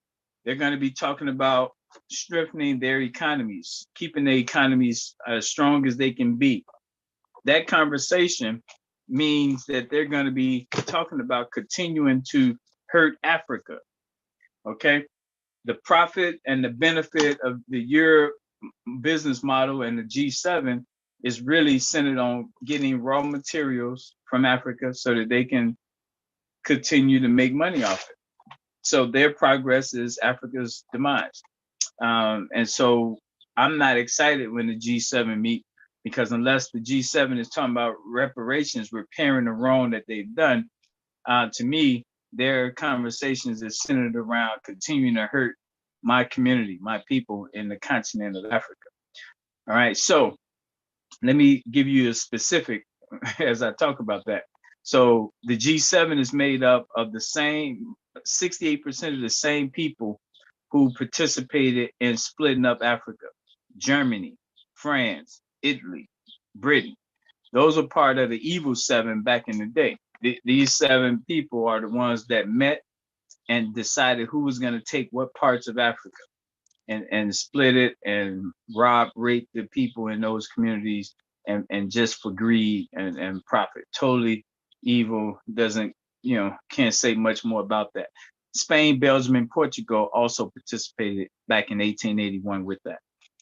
[SPEAKER 1] they're going to be talking about strengthening their economies, keeping their economies as strong as they can be. That conversation means that they're going to be talking about continuing to hurt Africa. Okay. The profit and the benefit of the Europe business model and the G7 is really centered on getting raw materials from Africa so that they can continue to make money off it. So their progress is Africa's demise. And so I'm not excited when the G7 meet, because unless the G7 is talking about reparations, repairing the wrong that they've done, to me, their conversations is centered around continuing to hurt my community, my people in the continent of Africa. All right, so let me give you a specific as I talk about that. So the G7 is made up of the same 68% of the same people who participated in splitting up Africa: Germany, France, Italy, Britain. Those are part of the evil 7 back in the day. These 7 people are the ones that met and decided who was going to take what parts of Africa and split it and rape the people in those communities and just for greed and profit. Totally evil. Doesn't, can't say much more about that. Spain, Belgium, and Portugal also participated back in 1881 with that.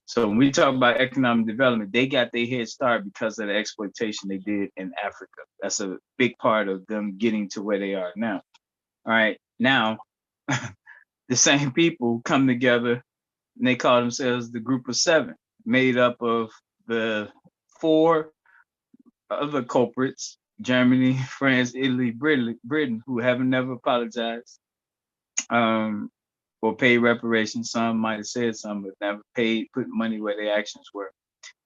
[SPEAKER 1] So when we talk about economic development, they got their head start because of the exploitation they did in Africa. That's a big part of them getting to where they are now. All right, now the same people come together and they call themselves the group of 7, made up of the 4 other culprits: Germany, France, Italy, Britain, who haven't never apologized or paid reparations. Some might have said some, but never put money where their actions were.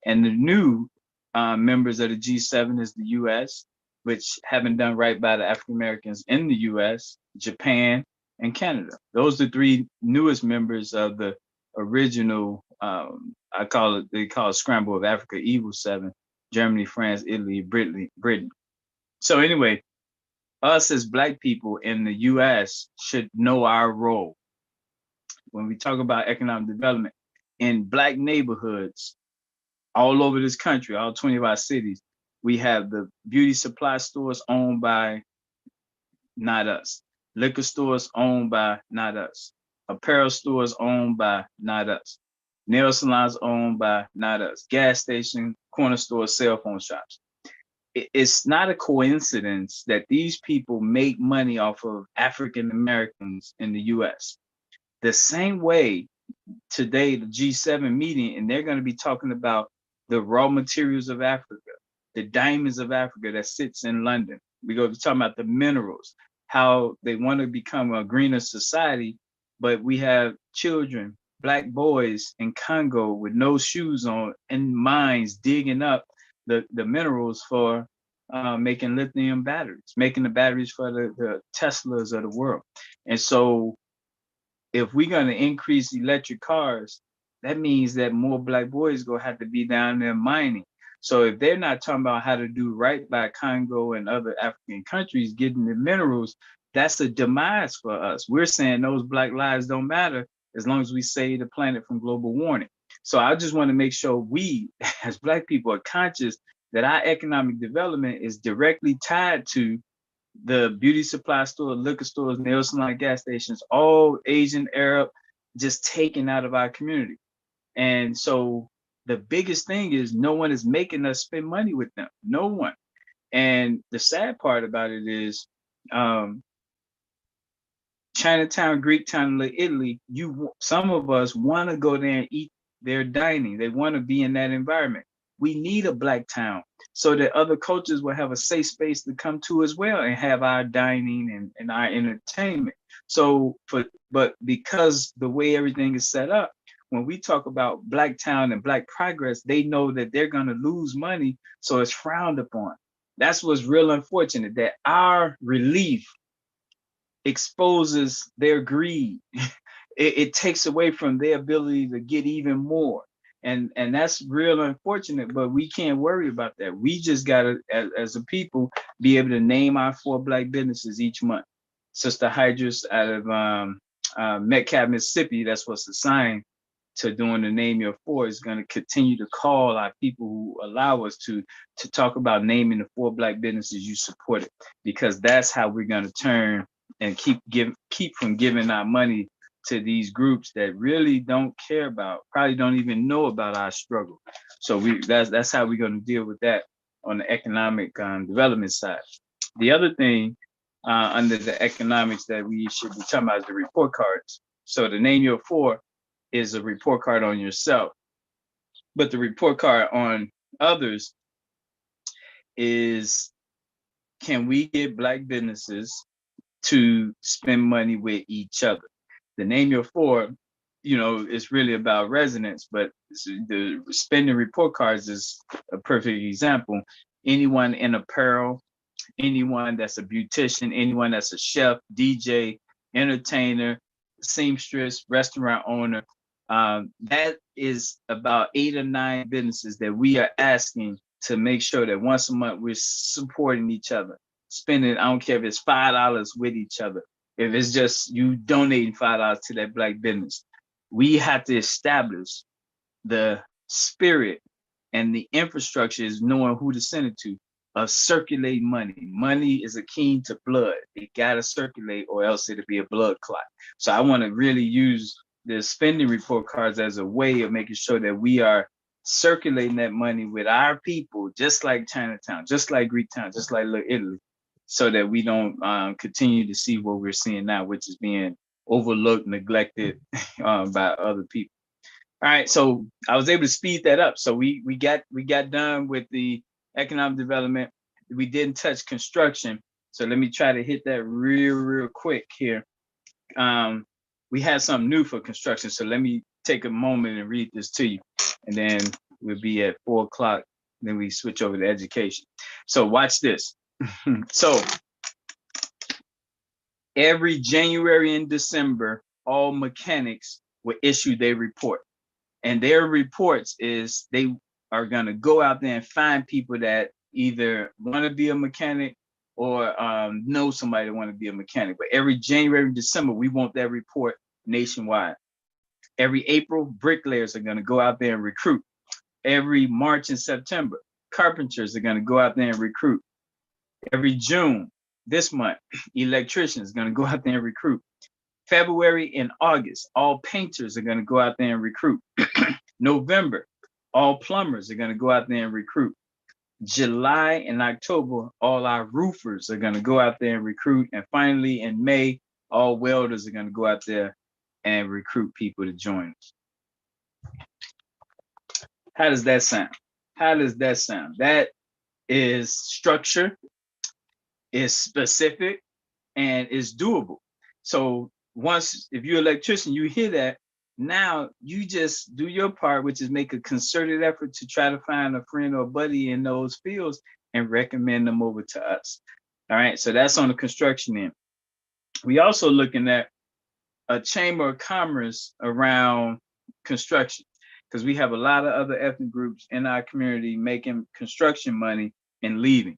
[SPEAKER 1] And the new members of the G7 is the U.S., which haven't done right by the African Americans in the U.S., Japan, and Canada. Those are the 3 newest members of the original, they call it Scramble of Africa, Evil 7: Germany, France, Italy, Britain. So anyway, us as Black people in the U.S. should know our role. When we talk about economic development in Black neighborhoods all over this country, all 20 of our cities, we have the beauty supply stores owned by not us, liquor stores owned by not us, apparel stores owned by not us, nail salons owned by not us, gas station, corner stores, cell phone shops. It's not a coincidence that these people make money off of African Americans in the US. The same way today, the G7 meeting, and they're going to be talking about the raw materials of Africa, the diamonds of Africa that sits in London. We're going to be talking about the minerals, how they want to become a greener society, but we have children, Black boys in Congo with no shoes on in mines digging up the minerals for making lithium batteries, making the batteries for the Teslas of the world. And so if we're going to increase electric cars, that means that more Black boys going to have to be down there mining. So if they're not talking about how to do right by Congo and other African countries getting the minerals, that's a demise for us. We're saying those Black lives don't matter as long as we save the planet from global warming. So I just want to make sure we, as Black people, are conscious that our economic development is directly tied to the beauty supply stores, liquor stores, nail salon, gas stations, all Asian, Arab, just taken out of our community. And so the biggest thing is no one is making us spend money with them. No one. And the sad part about it is Chinatown, Greek town, Italy, some of us want to go there and eat their dining. They want to be in that environment. We need a Black town so that other cultures will have a safe space to come to as well and have our dining and our entertainment. But because the way everything is set up, when we talk about Black Town and Black progress, they know that they're going to lose money, so it's frowned upon. That's what's real unfortunate, that our relief exposes their greed. It takes away from their ability to get even more. And that's real unfortunate, but we can't worry about that. We just gotta, as a people, be able to name our 4 Black businesses each month. Sister Hydras out of Metcalf, Mississippi, that's what's assigned to doing the Name Your 4, is going to continue to call our people who allow us to talk about naming the 4 Black businesses you supported, because that's how we're going to turn and keep from giving our money to these groups that really don't care about, probably don't even know about our struggle. So that's how we're going to deal with that on the economic development side. The other thing under the economics that we should be talking about is the report cards. So the Name Your 4 is a report card on yourself, but the report card on others is, can we get Black businesses to spend money with each other? The Name Your 4, is really about resonance, but the spending report cards is a perfect example. Anyone in apparel, anyone that's a beautician, anyone that's a chef, DJ, entertainer, seamstress, restaurant owner, that is about 8 or 9 businesses that we are asking to make sure that once a month we're supporting each other, spending, I don't care if it's $5 with each other, if it's just you donating $5 to that Black business. We have to establish the spirit and the infrastructure is knowing who to send it to, of circulating money. Money is akin to blood. It gotta circulate or else it'll be a blood clot. So I want to really use the spending report cards as a way of making sure that we are circulating that money with our people, just like Chinatown, just like Greektown, just like Little Italy, so that we don't continue to see what we're seeing now, which is being overlooked, neglected by other people. All right, so I was able to speed that up. So we got done with the economic development. We didn't touch construction. So let me try to hit that real quick here. We had something new for construction. So let me take a moment and read this to you. And then we'll be at 4 o'clock. Then we switch over to education. So watch this. So every January and December, all mechanics will issue their report. And their reports is they are going to go out there and find people that either want to be a mechanic or know somebody that want to be a mechanic. But every January and December, we want that report nationwide. Every April, bricklayers are going to go out there and recruit. Every March and September, carpenters are going to go out there and recruit. Every June, this month, electricians are going to go out there and recruit. February and August, all painters are going to go out there and recruit. November, all plumbers are going to go out there and recruit. July and October, all our roofers are going to go out there and recruit. And finally, in May, all welders are going to go out there and recruit people to join us. How does that sound? How does that sound? That is structure, is specific, and is doable. So once, if you're an electrician, you hear that, now you just do your part, which is make a concerted effort to try to find a friend or buddy in those fields and recommend them over to us. All right, so that's on the construction end. We also looking at a chamber of commerce around construction, because we have a lot of other ethnic groups in our community making construction money and leaving.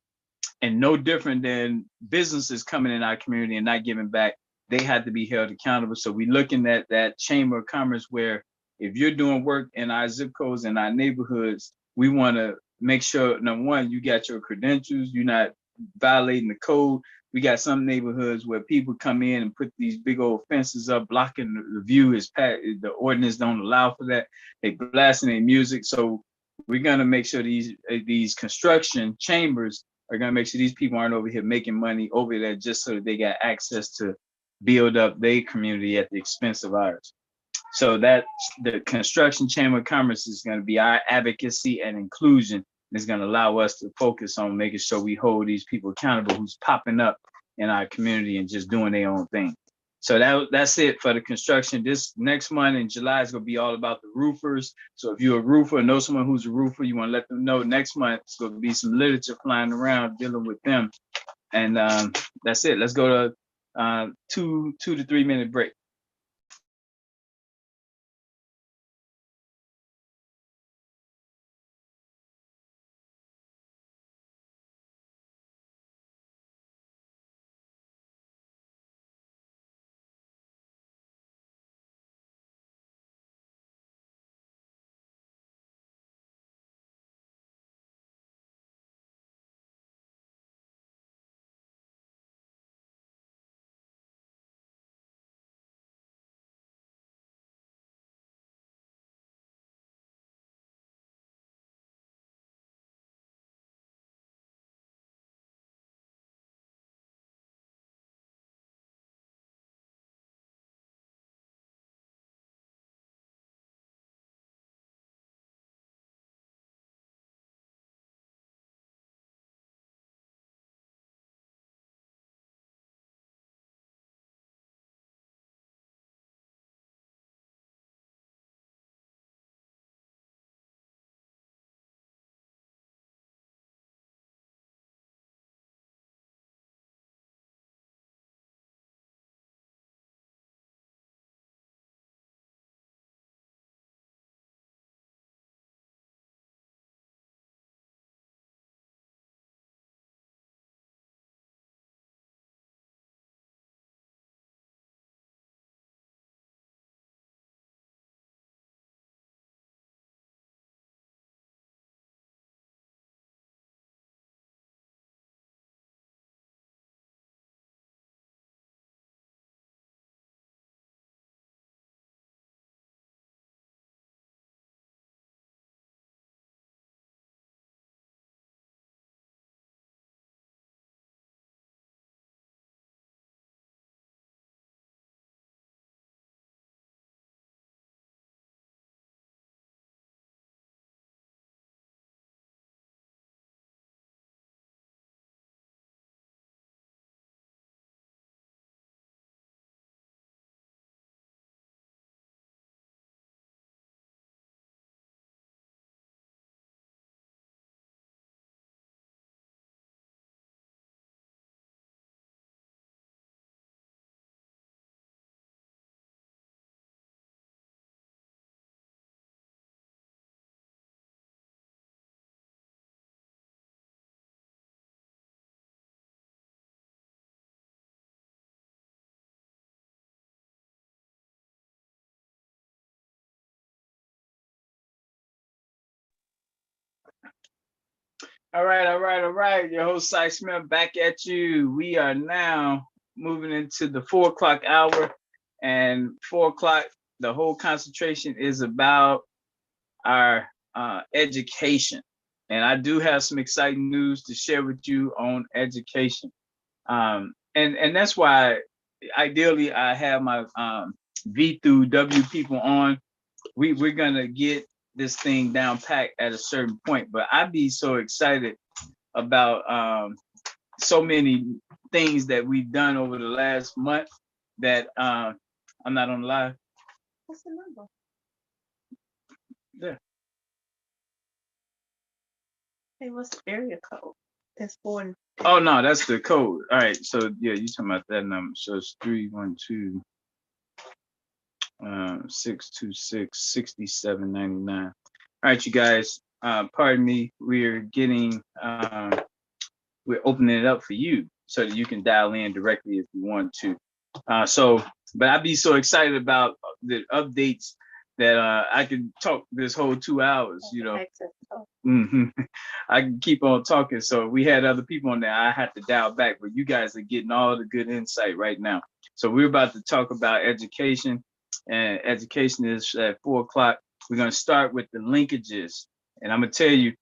[SPEAKER 1] And no different than businesses coming in our community and not giving back, they had to be held accountable. So we're looking at that chamber of commerce where if you're doing work in our zip codes and our neighborhoods, we want to make sure, number one, you got your credentials, you're not violating the code. We got some neighborhoods where people come in and put these big old fences up, blocking the view. The ordinance don't allow for that. They blasting their music. So we're gonna make sure these construction chambers are gonna make sure these people aren't over here making money over there just so that they got access to build up their community at the expense of ours. So that the construction chamber of commerce is going to be our advocacy and inclusion. It's going to allow us to focus on making sure we hold these people accountable who's popping up in our community and just doing their own thing. So that's it for the construction. This next month in July is going to be all about the roofers. So if you're a roofer or know someone who's a roofer, you want to let them know next month it's going to be some literature flying around dealing with them. And that's it. Let's go to 2 to 3 minute break. All right. Your host, Cy Smith, back at you. We are now moving into the 4 o'clock hour. And 4 o'clock, the whole concentration is about our education. And I do have some exciting news to share with you on education. And that's why ideally I have my V through W people on. We're gonna get this thing down packed at a certain point, but I'd be so excited about so many things that we've done over the last month that I'm not on live. What's the number? There. Hey, what's the area code? It's 4. Oh no, that's the code. All right, so yeah, you talking about that number. So it's 312 626 6799. All right, you guys. Pardon me. We're opening it up for you so that you can dial in directly if you want to. But I'd be so excited about the updates that I could talk this whole 2 hours, you know. I can keep on talking. So we had other people on there. I had to dial back, but you guys are getting all the good insight right now. So we're about to talk about education, and education is at 4 o'clock. We're going to start with the linkages. And I'm going to tell you,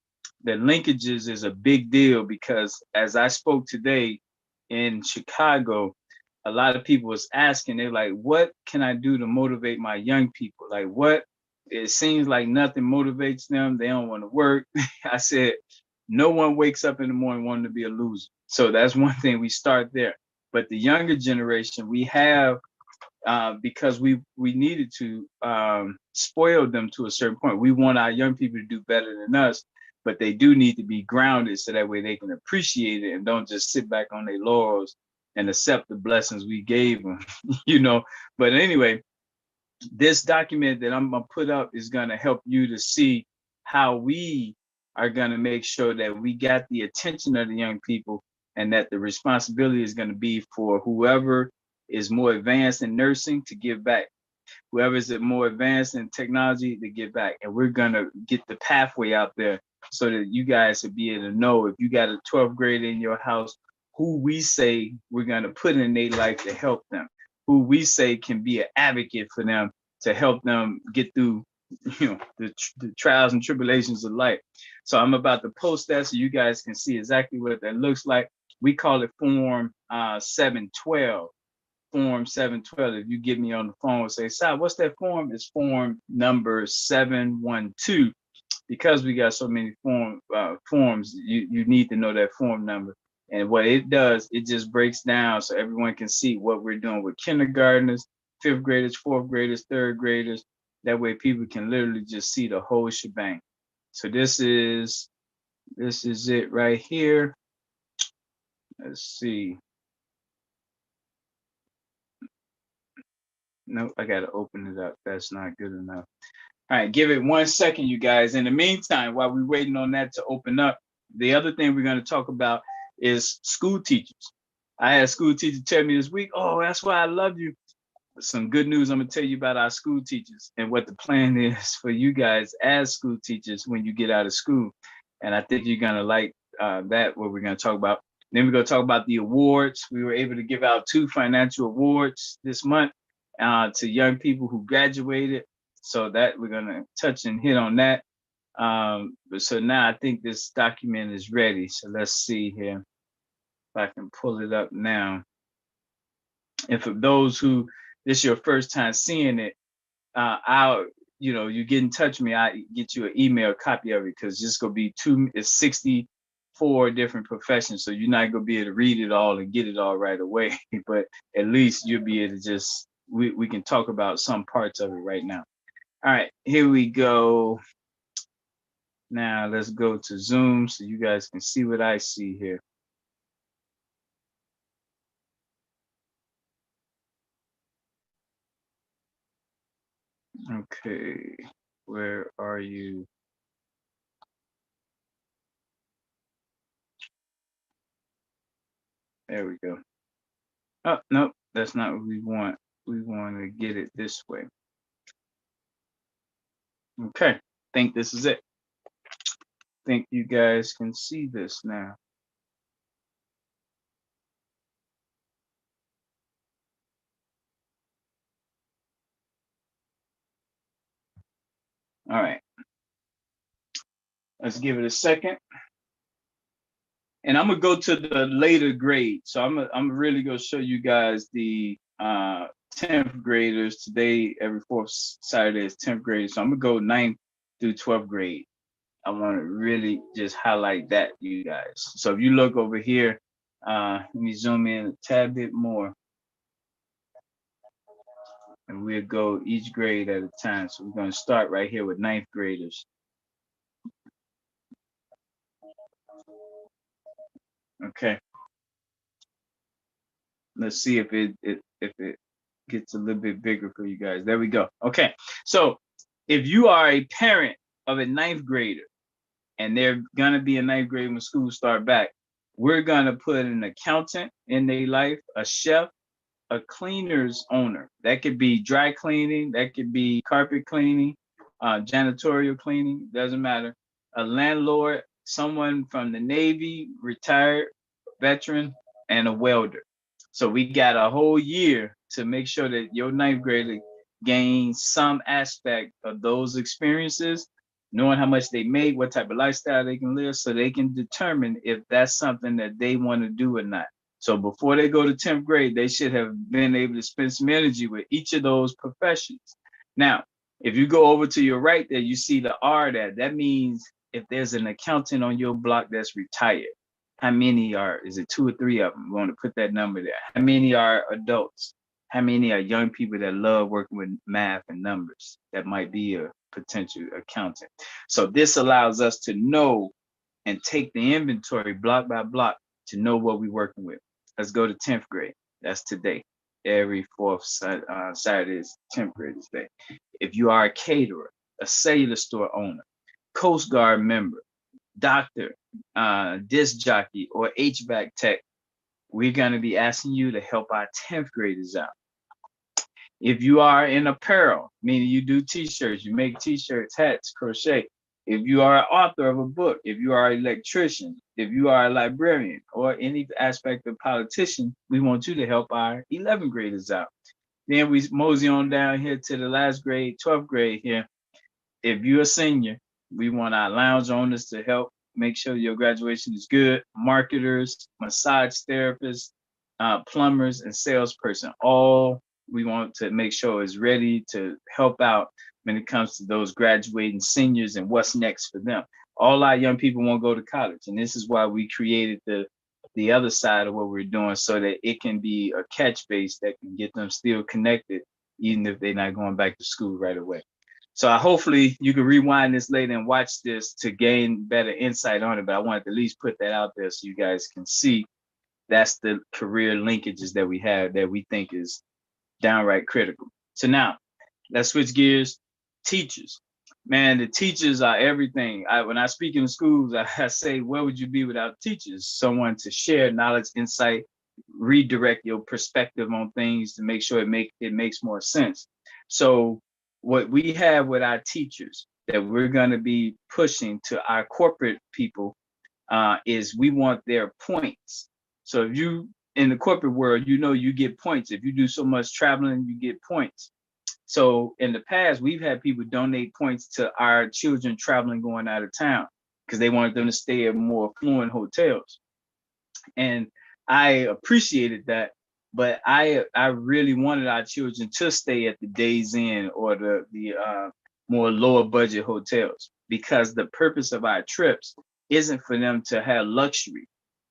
[SPEAKER 1] the linkages is a big deal because as I spoke today in Chicago, a lot of people was asking, they're like, what can I do to motivate my young people? Like what? It seems like nothing motivates them. They don't want to work. I said, no one wakes up in the morning wanting to be a loser. So that's one thing, we start there. But the younger generation, we have because we needed to spoil them to a certain point. We want our young people to do better than us, but they do need to be grounded so that way they can appreciate it and don't just sit back on their laurels and accept the blessings we gave them, you know. But anyway, this document that I'm gonna put up is gonna help you to see how we are gonna make sure that we got the attention of the young people, and that the responsibility is gonna be for whoever is more advanced in nursing to give back, whoever is more advanced in technology to give back. And we're gonna get the pathway out there so that you guys will be able to know if you got a 12th grader in your house, who we say we're gonna put in their life to help them, who we say can be an advocate for them to help them get through, you know, the trials and tribulations of life. So I'm about to post that so you guys can see exactly what that looks like. We call it Form 712. Form 712. If you get me on the phone and say, "Si, what's that form?" It's form number 712. Because we got so many forms, you need to know that form number. And what it does, it just breaks down so everyone can see what we're doing with kindergartners, 5th graders, 4th graders, 3rd graders. That way people can literally just see the whole shebang. So this is it right here. Let's see. Nope, I gotta open it up. That's not good enough. All right, give it 1 second, you guys. In the meantime, while we're waiting on that to open up, the other thing we're going to talk about is school teachers. I had a school teacher tell me this week, "Oh, that's why I love you." Some good news I'm going to tell you about our school teachers and what the plan is for you guys as school teachers when you get out of school. And I think you're going to like that, what we're going to talk about. Then we're going to talk about the awards. We were able to give out 2 financial awards this month to young people who graduated. So that we're going to touch and hit on that. So now I think this document is ready. So let's see here if I can pull it up now. And for those who this is your first time seeing it, you get in touch with me, I get you an email copy of it, because it's gonna be it's 64 different professions. So you're not gonna be able to read it all and get it all right away, but at least you'll be able to just we can talk about some parts of it right now. All right, here we go. Now let's go to Zoom so you guys can see what I see here. Okay, where are you? There we go. Oh, nope, that's not what we want. We want to get it this way. Okay, think this is it. Think you guys can see this now. All right, let's give it a second. And I'm gonna go to the later grade. So I'm really gonna show you guys the 10th graders today. Every 4th Saturday is 10th grade. So I'm gonna go 9th through 12th grade. I want to really just highlight that, you guys. So if you look over here, let me zoom in a tad bit more, and we'll go each grade at a time. So we're going to start right here with 9th graders. Okay. Let's see if it gets a little bit bigger for you guys. There we go. Okay. So if you are a parent of a 9th grader, and they're gonna be in 9th grade when school start back, we're gonna put an accountant in their life, a chef, a cleaner's owner. That could be dry cleaning, that could be carpet cleaning, janitorial cleaning, doesn't matter. A landlord, someone from the Navy, retired veteran, and a welder. So we got a whole year to make sure that your 9th grader gains some aspect of those experiences, knowing how much they make, what type of lifestyle they can live, so they can determine if that's something that they want to do or not. So before they go to 10th grade, they should have been able to spend some energy with each of those professions. Now, if you go over to your right there, you see the R there. That means if there's an accountant on your block that's retired, how many are, is it 2 or 3 of them? We want to put that number there. How many are adults? How many are young people that love working with math and numbers that might be a potential accountant? So this allows us to know and take the inventory block by block to know what we're working with. Let's go to 10th grade. That's today. Every fourth Saturday is 10th graders day. If you are a caterer, a cellular store owner, Coast Guard member, doctor, disc jockey, or HVAC tech, we're going to be asking you to help our 10th graders out. If you are in apparel, meaning you do t-shirts, you make t-shirts, hats, crochet. If you are an author of a book, if you are an electrician, if you are a librarian or any aspect of politician, we want you to help our 11th graders out. Then we mosey on down here to the last grade, 12th grade here. If you're a senior, we want our lounge owners to help make sure your graduation is good. Marketers, massage therapists, plumbers, and salesperson, all we want to make sure is ready to help out when it comes to those graduating seniors and what's next for them. All our young people want to go to college, and this is why we created the other side of what we're doing, so that it can be a catch base that can get them still connected, even if they're not going back to school right away. So hopefully you can rewind this later and watch this to gain better insight on it, but I wanted to at least put that out there so you guys can see that's the career linkages that we have that we think is downright critical. So now let's switch gears. Teachers, man, the teachers are everything. When I speak in schools, I say, where would you be without teachers? Someone to share knowledge, insight, redirect your perspective on things to make sure it makes more sense. So what we have with our teachers that we're going to be pushing to our corporate people is we want their points. So if you in the corporate world, you get points. If you do so much traveling, you get points. So in the past, we've had people donate points to our children traveling, going out of town, because they wanted them to stay at more affluent hotels. And I appreciated that, but I really wanted our children to stay at the Days Inn or the more lower budget hotels, because the purpose of our trips isn't for them to have luxury.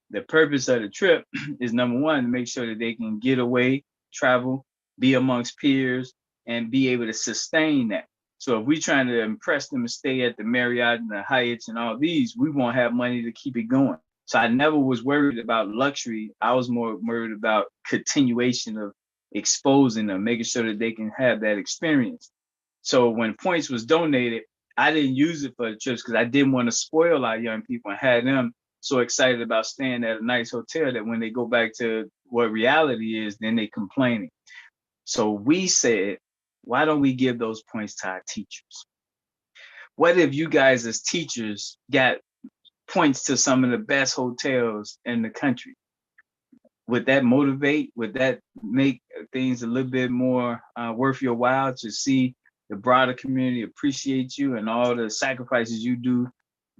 [SPEAKER 1] The purpose of the trip is, number one, to make sure that they can get away, travel, be amongst peers, and be able to sustain that. So if we're trying to impress them to stay at the Marriott and the Hyatts and all these, we won't have money to keep it going. So I never was worried about luxury. I was more worried about continuation of exposing them, making sure that they can have that experience. So when points was donated, I didn't use it for the trips because I didn't want to spoil our young people and have them so excited about staying at a nice hotel that when they go back to what reality is, then they complaining. So we said, why don't we give those points to our teachers? What if you guys as teachers got points to some of the best hotels in the country? Would that motivate? Would that make things a little bit more worth your while to see the broader community appreciate you and all the sacrifices you do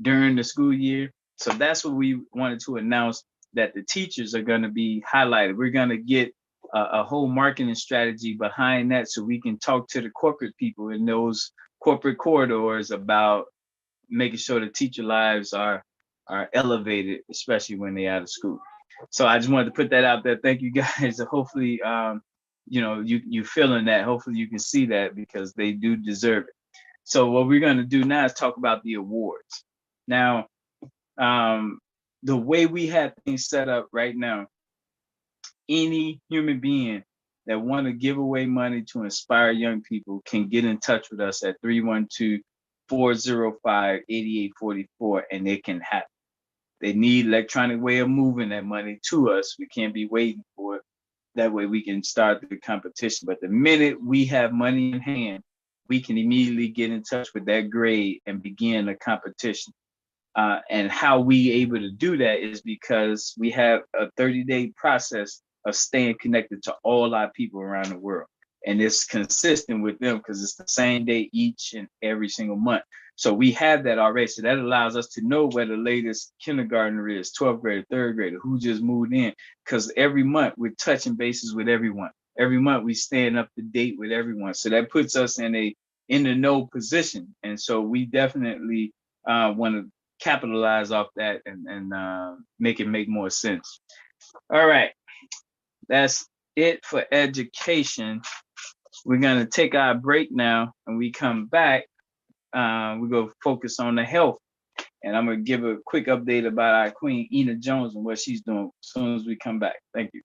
[SPEAKER 1] during the school year? So that's what we wanted to announce, that the teachers are going to be highlighted. We're going to get a whole marketing strategy behind that, so we can talk to the corporate people in those corporate corridors about making sure the teacher lives are elevated, especially when they're out of school. So I just wanted to put that out there. Thank you guys. Hopefully, you feeling that. Hopefully you can see that, because they do deserve it. So what we're going to do now is talk about the awards. Now, the way we have things set up right now, any human being that want to give away money to inspire young people can get in touch with us at 312-405-8844, and it can happen. They need electronic way of moving that money to us. We can't be waiting for it. That way we can start the competition. But the minute we have money in hand, we can immediately get in touch with that grade and begin a competition. And how we able to do that is because we have a 30-day process of staying connected to all our people around the world. And it's consistent with them because it's the same day each and every single month. So we have that already. So that allows us to know where the latest kindergartner is, 12th grader, 3rd grader, who just moved in. Because every month we're touching bases with everyone. Every month we staying up to date with everyone. So that puts us in the know position. And so we definitely want to capitalize off that and make it make more sense. All right. That's it for education. We're gonna take our break now, and we come back. We go focus on the health, and I'm gonna give a quick update about our Queen Ena Jones and what she's doing as soon as we come back. Thank you.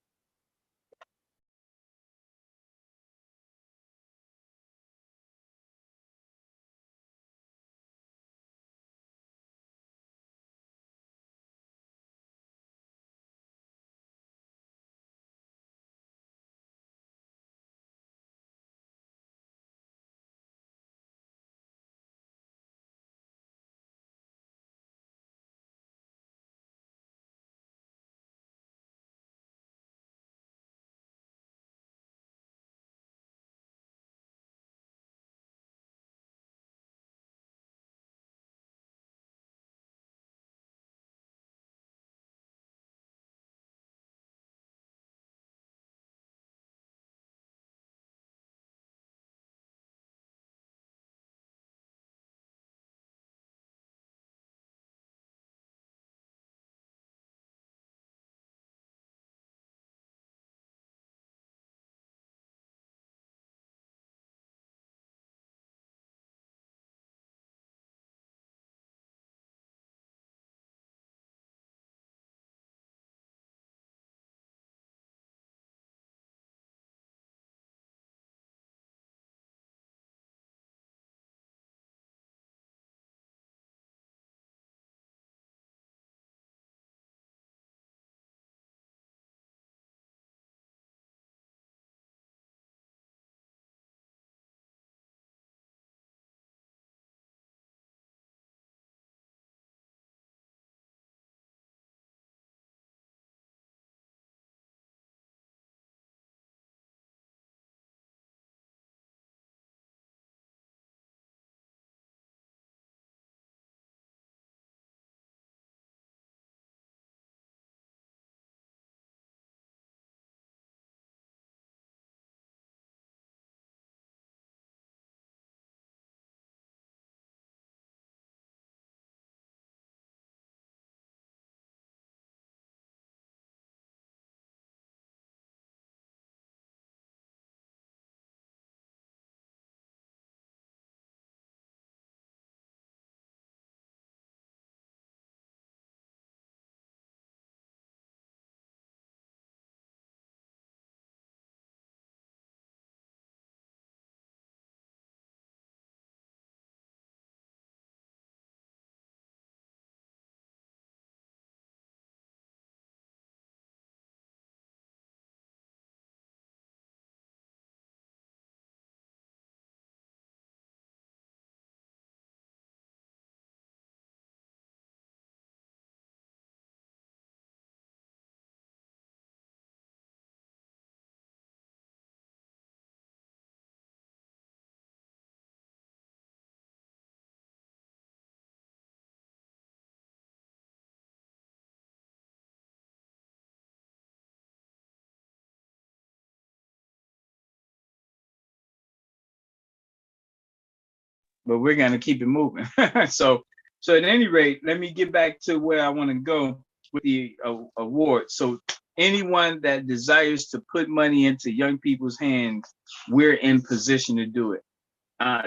[SPEAKER 1] But we're gonna keep it moving. so, so at any rate, let me get back to where I want to go with the award. So, anyone that desires to put money into young people's hands, we're in position to do it.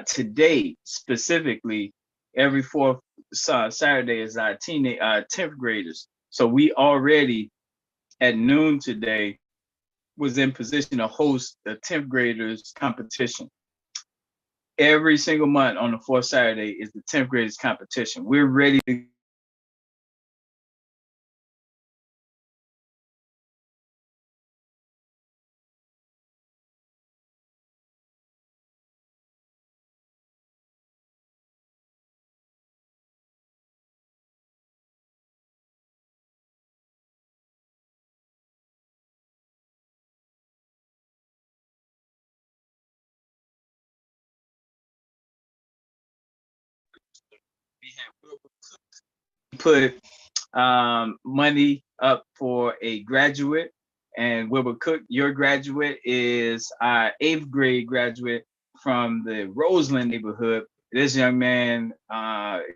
[SPEAKER 1] Today, specifically, every fourth Saturday is our 10th graders. So we already at noon today was in position to host the 10th graders competition. Every single month on the fourth Saturday is the 10th graders competition. We're ready to put money up for a graduate. And Wilbur Cook, your graduate is our 8th grade graduate from the Roseland neighborhood. This young man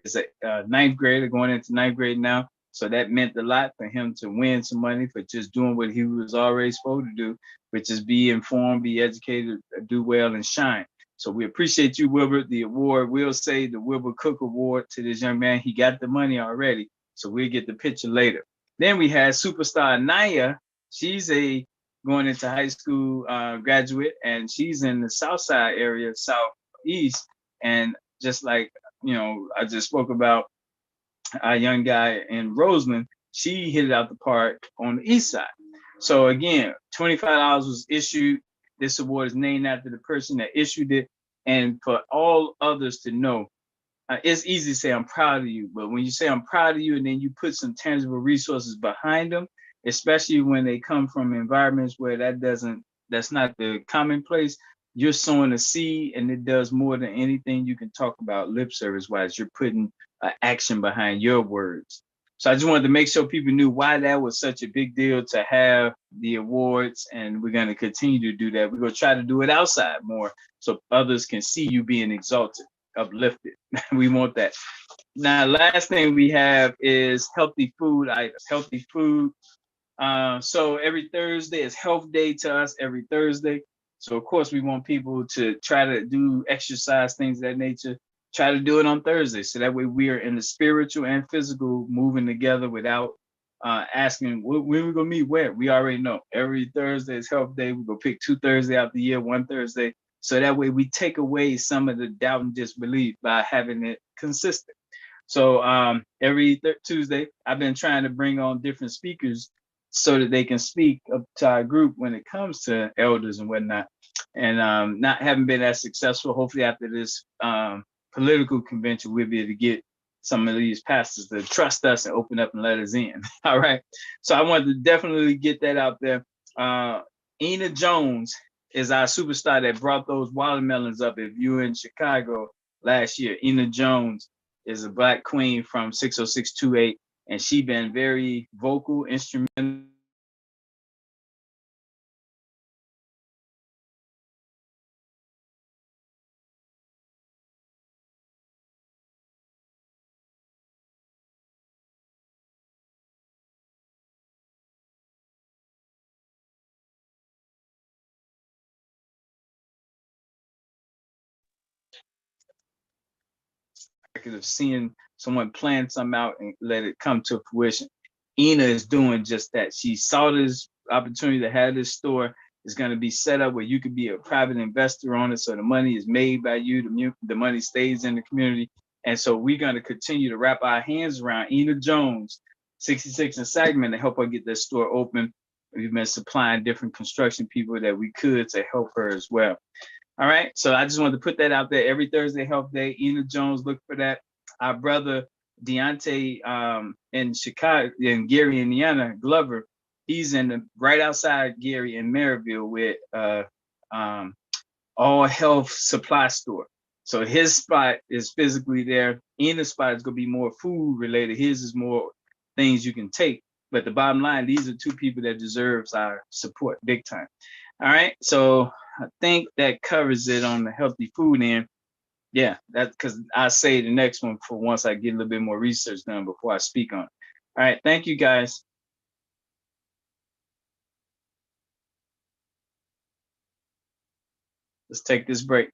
[SPEAKER 1] is a ninth grader going into ninth grade now. So that meant a lot for him to win some money for just doing what he was already supposed to do, which is be informed, be educated, do well, and shine. So we appreciate you, Wilbert. The award will say the Wilbert Cook Award to this young man. He got the money already, so we'll get the picture later. Then we had superstar Naya. She's a going into high school graduate, and she's in the South Side area, Southeast. And just like I just spoke about our young guy in Roseland, she hit it out the park on the East Side. So again, $25 was issued. This award is named after the person that issued it, and for all others to know, it's easy to say I'm proud of you, but when you say I'm proud of you and then you put some tangible resources behind them, especially when they come from environments where that's not the commonplace, you're sowing a seed, and it does more than anything you can talk about lip service wise. You're putting action behind your words. So I just wanted to make sure people knew why that was such a big deal to have the awards, and we're going to continue to do that. We're going to try to do it outside more so others can see you being exalted, uplifted. We want that. Now, last thing we have is healthy food items. Healthy food. So every Thursday is health day to us, every Thursday. So of course we want people to try to do exercise, things of that nature. Try to do it on Thursday, so that way we are in the spiritual and physical moving together without asking when we're gonna meet where. We already know every Thursday is health day. We're gonna pick 2 Thursdays out the year, 1 Thursday. So that way we take away some of the doubt and disbelief by having it consistent. So every Tuesday, I've been trying to bring on different speakers so that they can speak up to our group when it comes to elders and whatnot. And not having been as successful. Hopefully after this political convention, we'll be able to get some of these pastors to trust us and open up and let us in. All right. So I wanted to definitely get that out there. Ena Jones is our superstar that brought those watermelons up. If you were in Chicago last year, Ena Jones is a Black queen from 60628, and she been very vocal, instrumental. Of seeing someone plan something out and let it come to fruition. Ena is doing just that. She saw this opportunity to have this store. It's going to be set up where you could be a private investor on it, so the money is made by you. The money stays in the community. And so we're going to continue to wrap our hands around Ena Jones, 66 and Sagman, to help her get this store open. We've been supplying different construction people that we could to help her as well. All right. So I just wanted to put that out there. Every Thursday Health Day, Ena Jones, look for that. Our brother Deontay in Chicago, in Gary, Indiana, Glover, he's right outside Gary in Maryville with All Health Supply Store. So his spot is physically there. Ena's spot is going to be more food related. His is more things you can take. But the bottom line, these are 2 people that deserves our support big time. All right. So I think that covers it on the healthy food end. Yeah, that's because I say the next one for once I get a little bit more research done before I speak on it. All right, thank you guys. Let's take this break.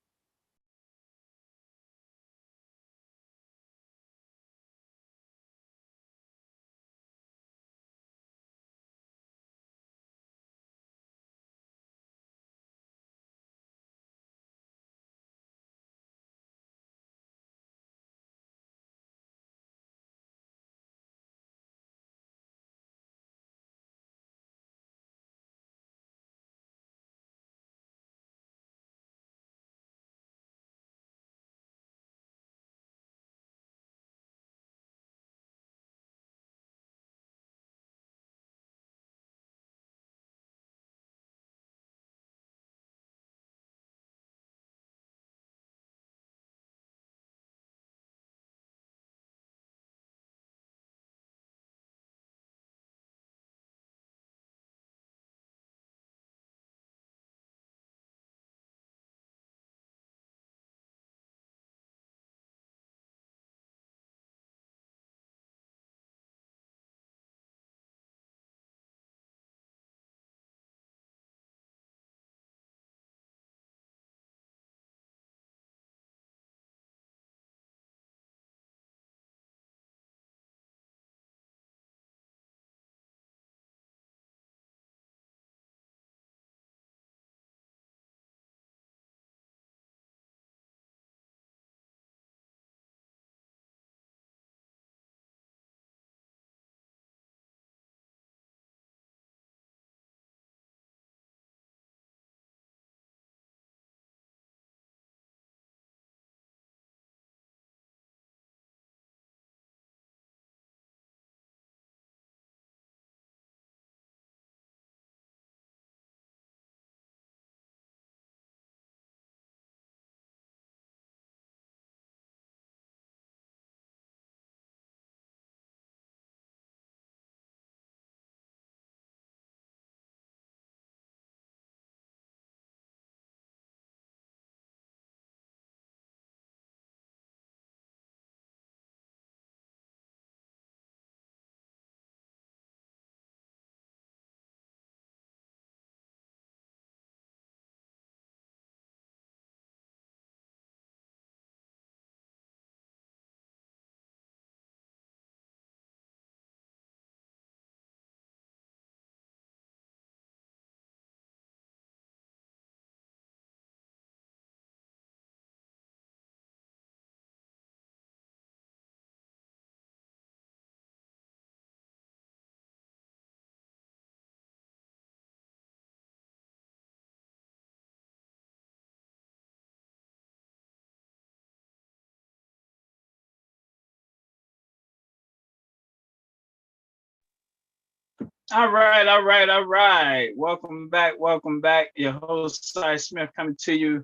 [SPEAKER 1] All right. Welcome back. Welcome back. Your host, Cy Smith, coming to you.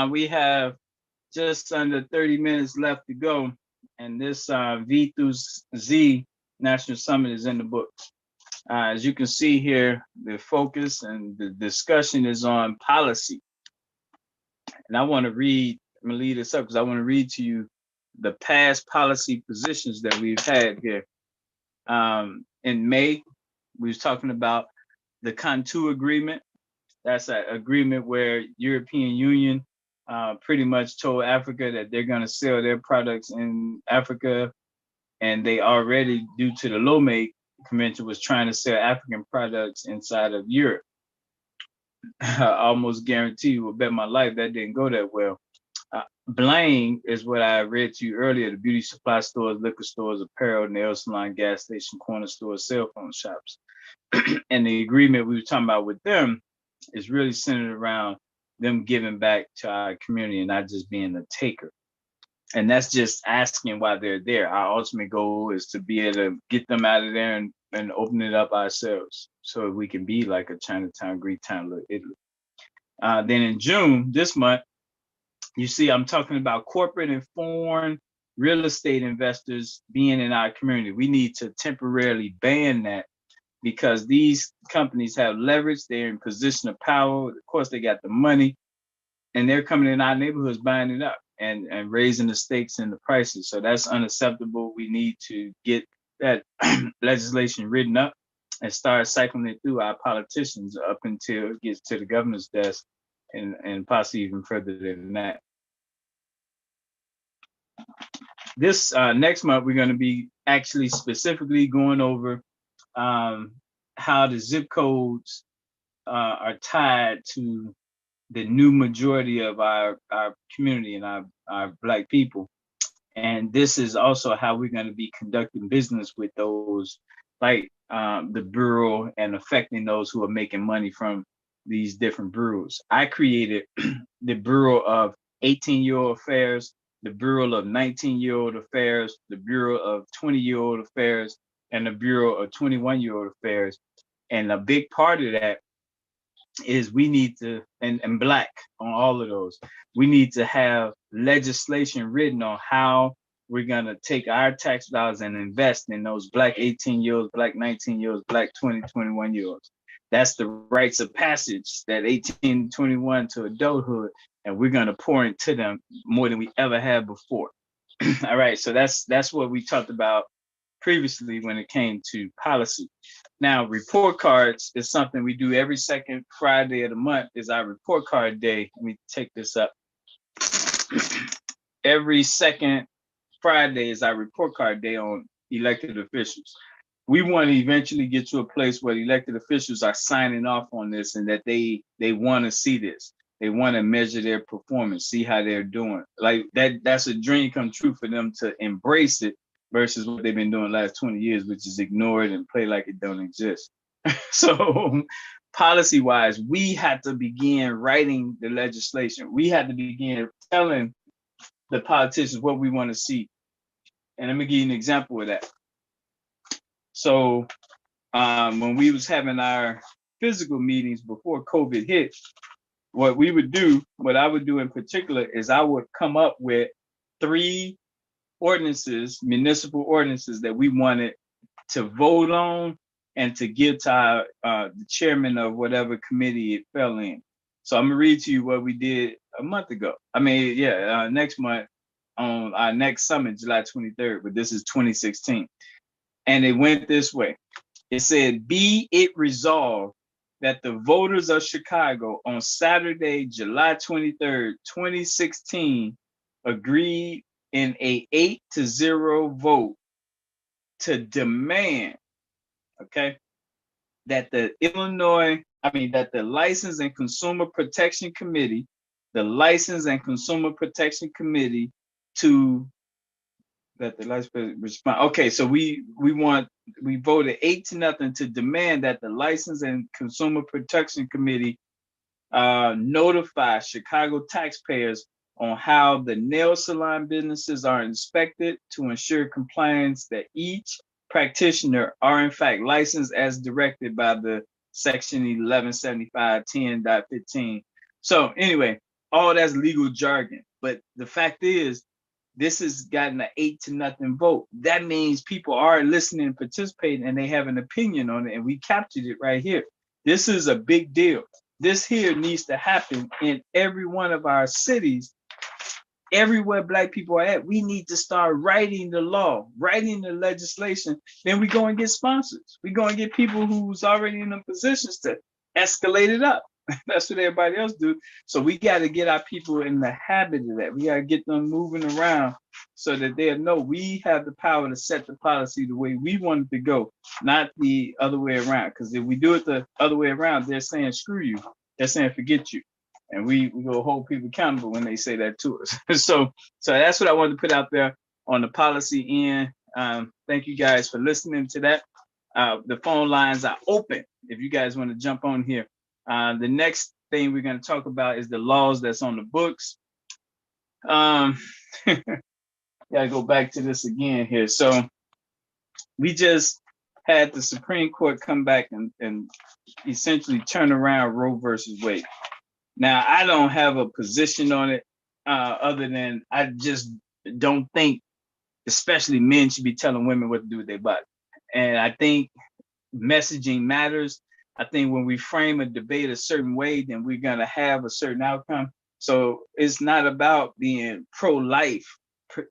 [SPEAKER 1] We have just under 30 minutes left to go. And this V through Z National Summit is in the books. As you can see here, the focus and the discussion is on policy. And I want to read, I'm going to lead this up because I want to read to you the past policy positions that we've had here. In May, we was talking about the Cantu Agreement. That's an agreement where European Union pretty much told Africa that they're going to sell their products in Africa, and they already, due to the Lomé Convention, was trying to sell African products inside of Europe. I almost guarantee you, will bet my life that didn't go that well. Bling is what I read to you earlier: the beauty supply stores, liquor stores, apparel, nail salon, gas station, corner stores, cell phone shops. And the agreement we were talking about with them is really centered around them giving back to our community and not just being a taker. And that's just asking why they're there. Our ultimate goal is to be able to get them out of there and open it up ourselves so we can be like a Chinatown, Greek town, little Italy. Then in June, this month, you see I'm talking about corporate and foreign real estate investors being in our community. We need to temporarily ban that because these companies have leverage. They're in position of power. Of course, they got the money, and they're coming in our neighborhoods buying it up and raising the stakes and the prices. So that's unacceptable. We need to get that legislation written up and start cycling it through our politicians up until it gets to the governor's desk and possibly even further than that. This next month, we're going to be actually specifically going over how the zip codes are tied to the new majority of our community and our Black people. And this is also how we're going to be conducting business with those, like the bureau, and affecting those who are making money from these different bureaus. I created the Bureau of 18-year-old affairs, the Bureau of 19-year-old affairs, the Bureau of 20-year-old affairs, and the Bureau of 21-year-old affairs. And a big part of that is we need to, and Black on all of those, we need to have legislation written on how we're going to take our tax dollars and invest in those Black 18-year-olds, Black 19-year-olds, Black 20, 21-year-olds. That's the rites of passage, that 18, 21 to adulthood, and we're going to pour into them more than we ever had before. All right, so that's what we talked about previously when it came to policy. Now, report cards is something we do every second Friday of the month, is our report card day. Let me take this up. Every second Friday is our report card day on elected officials. We want to eventually get to a place where elected officials are signing off on this and that they want to see this. They want to measure their performance, see how they're doing. Like that's a dream come true for them to embrace it versus what they've been doing the last 20 years, which is ignore it and play like it don't exist. So policy-wise, we had to begin writing the legislation. We had to begin telling the politicians what we want to see. And let me give you an example of that. So when we was having our physical meetings before COVID hit, what I would do in particular is I would come up with 3 ordinances, municipal ordinances that we wanted to vote on and to give to our, the chairman of whatever committee it fell in. So I'm gonna read to you what we did a month ago. Next month on our next summit, July 23rd, but this is 2016. And it went this way. It said, be it resolved that the voters of Chicago on Saturday, July 23rd, 2016, agreed in a 8-0 vote to demand, that the License and Consumer Protection Committee, respond. Okay, so we voted 8-0 to demand that the License and Consumer Protection Committee notify Chicago taxpayers on how the nail salon businesses are inspected to ensure compliance, that each practitioner are in fact licensed as directed by the section 1175 10.15. So anyway, all that's legal jargon. But the fact is, this has gotten an 8-0 vote. That means people are listening and participating and they have an opinion on it. And we captured it right here. This is a big deal. This here needs to happen in every one of our cities. Everywhere Black people are at, we need to start writing the law, writing the legislation. Then we go and get sponsors. We go and get people who's already in the positions to escalate it up. That's what everybody else do. So we got to get our people in the habit of that. We got to get them moving around so that they'll know we have the power to set the policy the way we want it to go, not the other way around. Because if we do it the other way around, they're saying screw you. They're saying forget you. And we go hold people accountable when they say that to us. So that's what I wanted to put out there on the policy end. Thank you guys for listening to that. The phone lines are open if you guys want to jump on here. The next thing we're going to talk about is the laws that's on the books. Gotta go back to this again here. So we just had the Supreme Court come back and essentially turn around Roe versus Wade. Now, I don't have a position on it other than I just don't think, especially men, should be telling women what to do with their body. And I think messaging matters. I think when we frame a debate a certain way, then we're going to have a certain outcome. So it's not about being pro-life,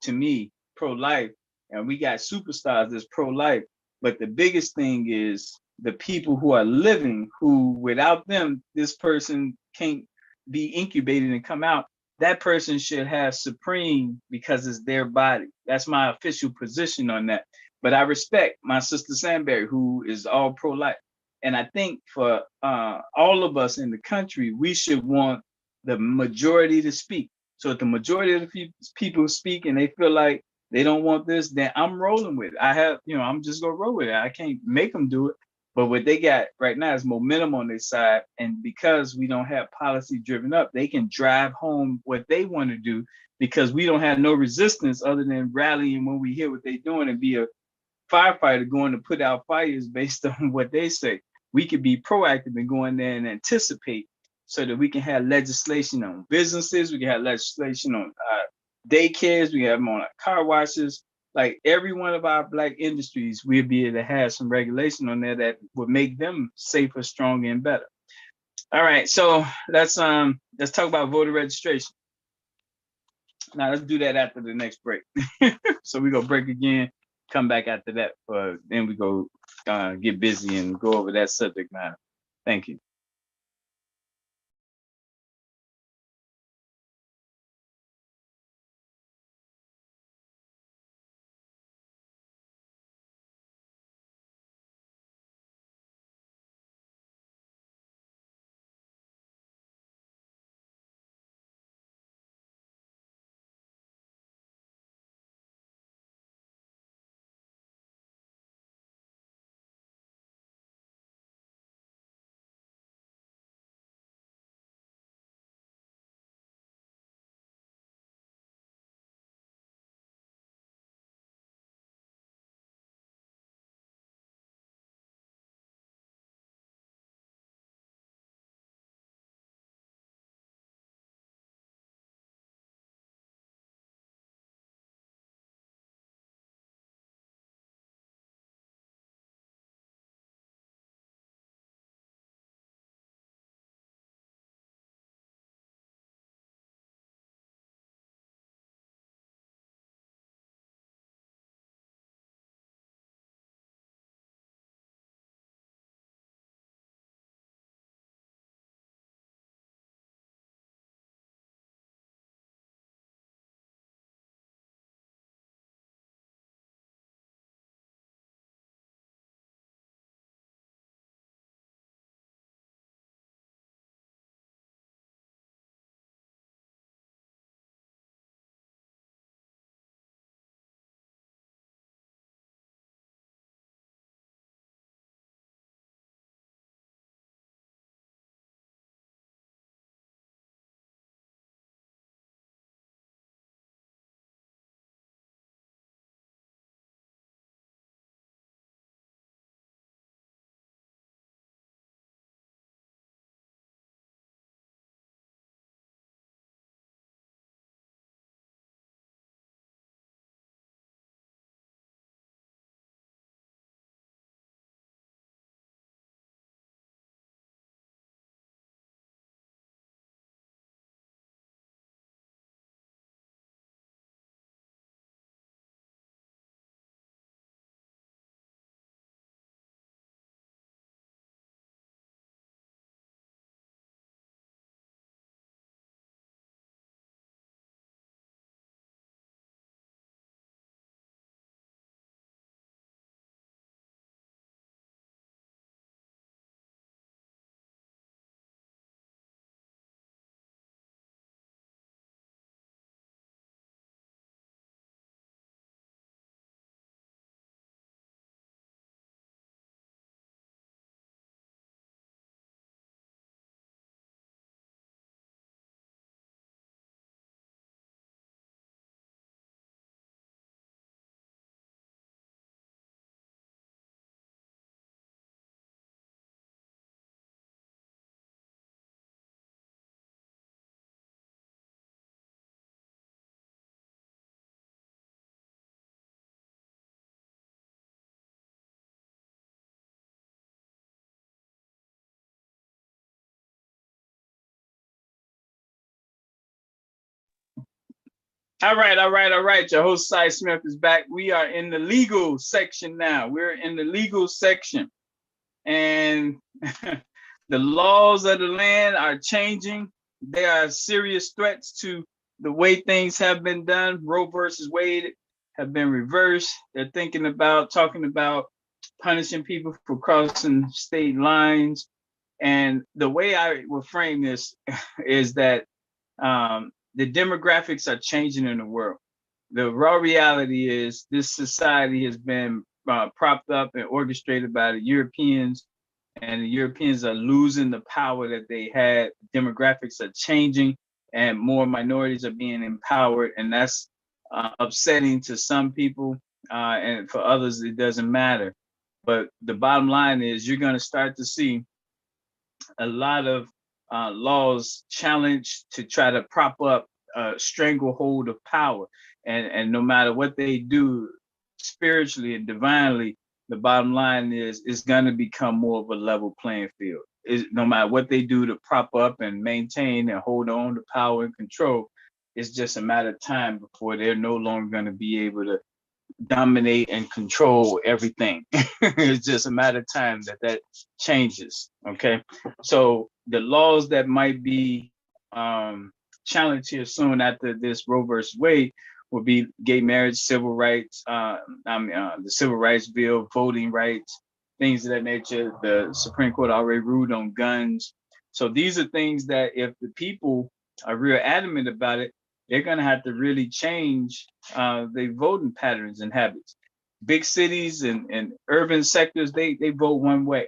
[SPEAKER 1] to me, pro-life. And we got superstars that's pro-life. But the biggest thing is the people who are living, who without them, this person can't be incubated and come out. That person should have supreme because it's their body. That's my official position on that. But I respect my sister Sandberg, who is all pro-life. And I think for all of us in the country, we should want the majority to speak. So if the majority of the people speak and they feel like they don't want this, then I'm rolling with it. I'm just gonna roll with it. I can't make them do it. But what they got right now is momentum on their side. And because we don't have policy driven up, they can drive home what they want to do because we don't have no resistance other than rallying when we hear what they're doing and be a firefighter going to put out fires based on what they say. We could be proactive and go in there and anticipate so that we can have legislation on businesses. We can have legislation on daycares. We can have them on car washes. Like every one of our Black industries, we'll be able to have some regulation on there that would make them safer, stronger, and better. All right, so let's talk about voter registration. Now let's do that after the next break. So we're gonna break again, come back after that, then we go get busy and go over that subject matter. Thank you. All right, all right, all right. Your host, Cy Smith, is back. We are in the legal section now. We're in the legal section. And the laws of the land are changing. There are serious threats to the way things have been done. Roe versus Wade have been reversed. They're talking about punishing people for crossing state lines. And the way I would frame this is that the demographics are changing in the world. The raw reality is this society has been propped up and orchestrated by the Europeans, and the Europeans are losing the power that they had. Demographics are changing, and more minorities are being empowered, and that's upsetting to some people, and for others it doesn't matter. But the bottom line is you're going to start to see a lot of laws challenged to try to prop up a stranglehold of power. And no matter what they do spiritually and divinely, the bottom line is it's going to become more of a level playing field. No matter what they do to prop up and maintain and hold on to power and control, it's just a matter of time before they're no longer going to be able to dominate and control everything. It's just a matter of time that changes. Okay, so the laws that might be challenged here soon after this Roe versus Wade will be gay marriage, civil rights, the civil rights bill, voting rights, things of that nature. The Supreme Court already ruled on guns. So these are things that if the people are real adamant about it, they're going to have to really change their voting patterns and habits. Big cities and urban sectors, they vote one way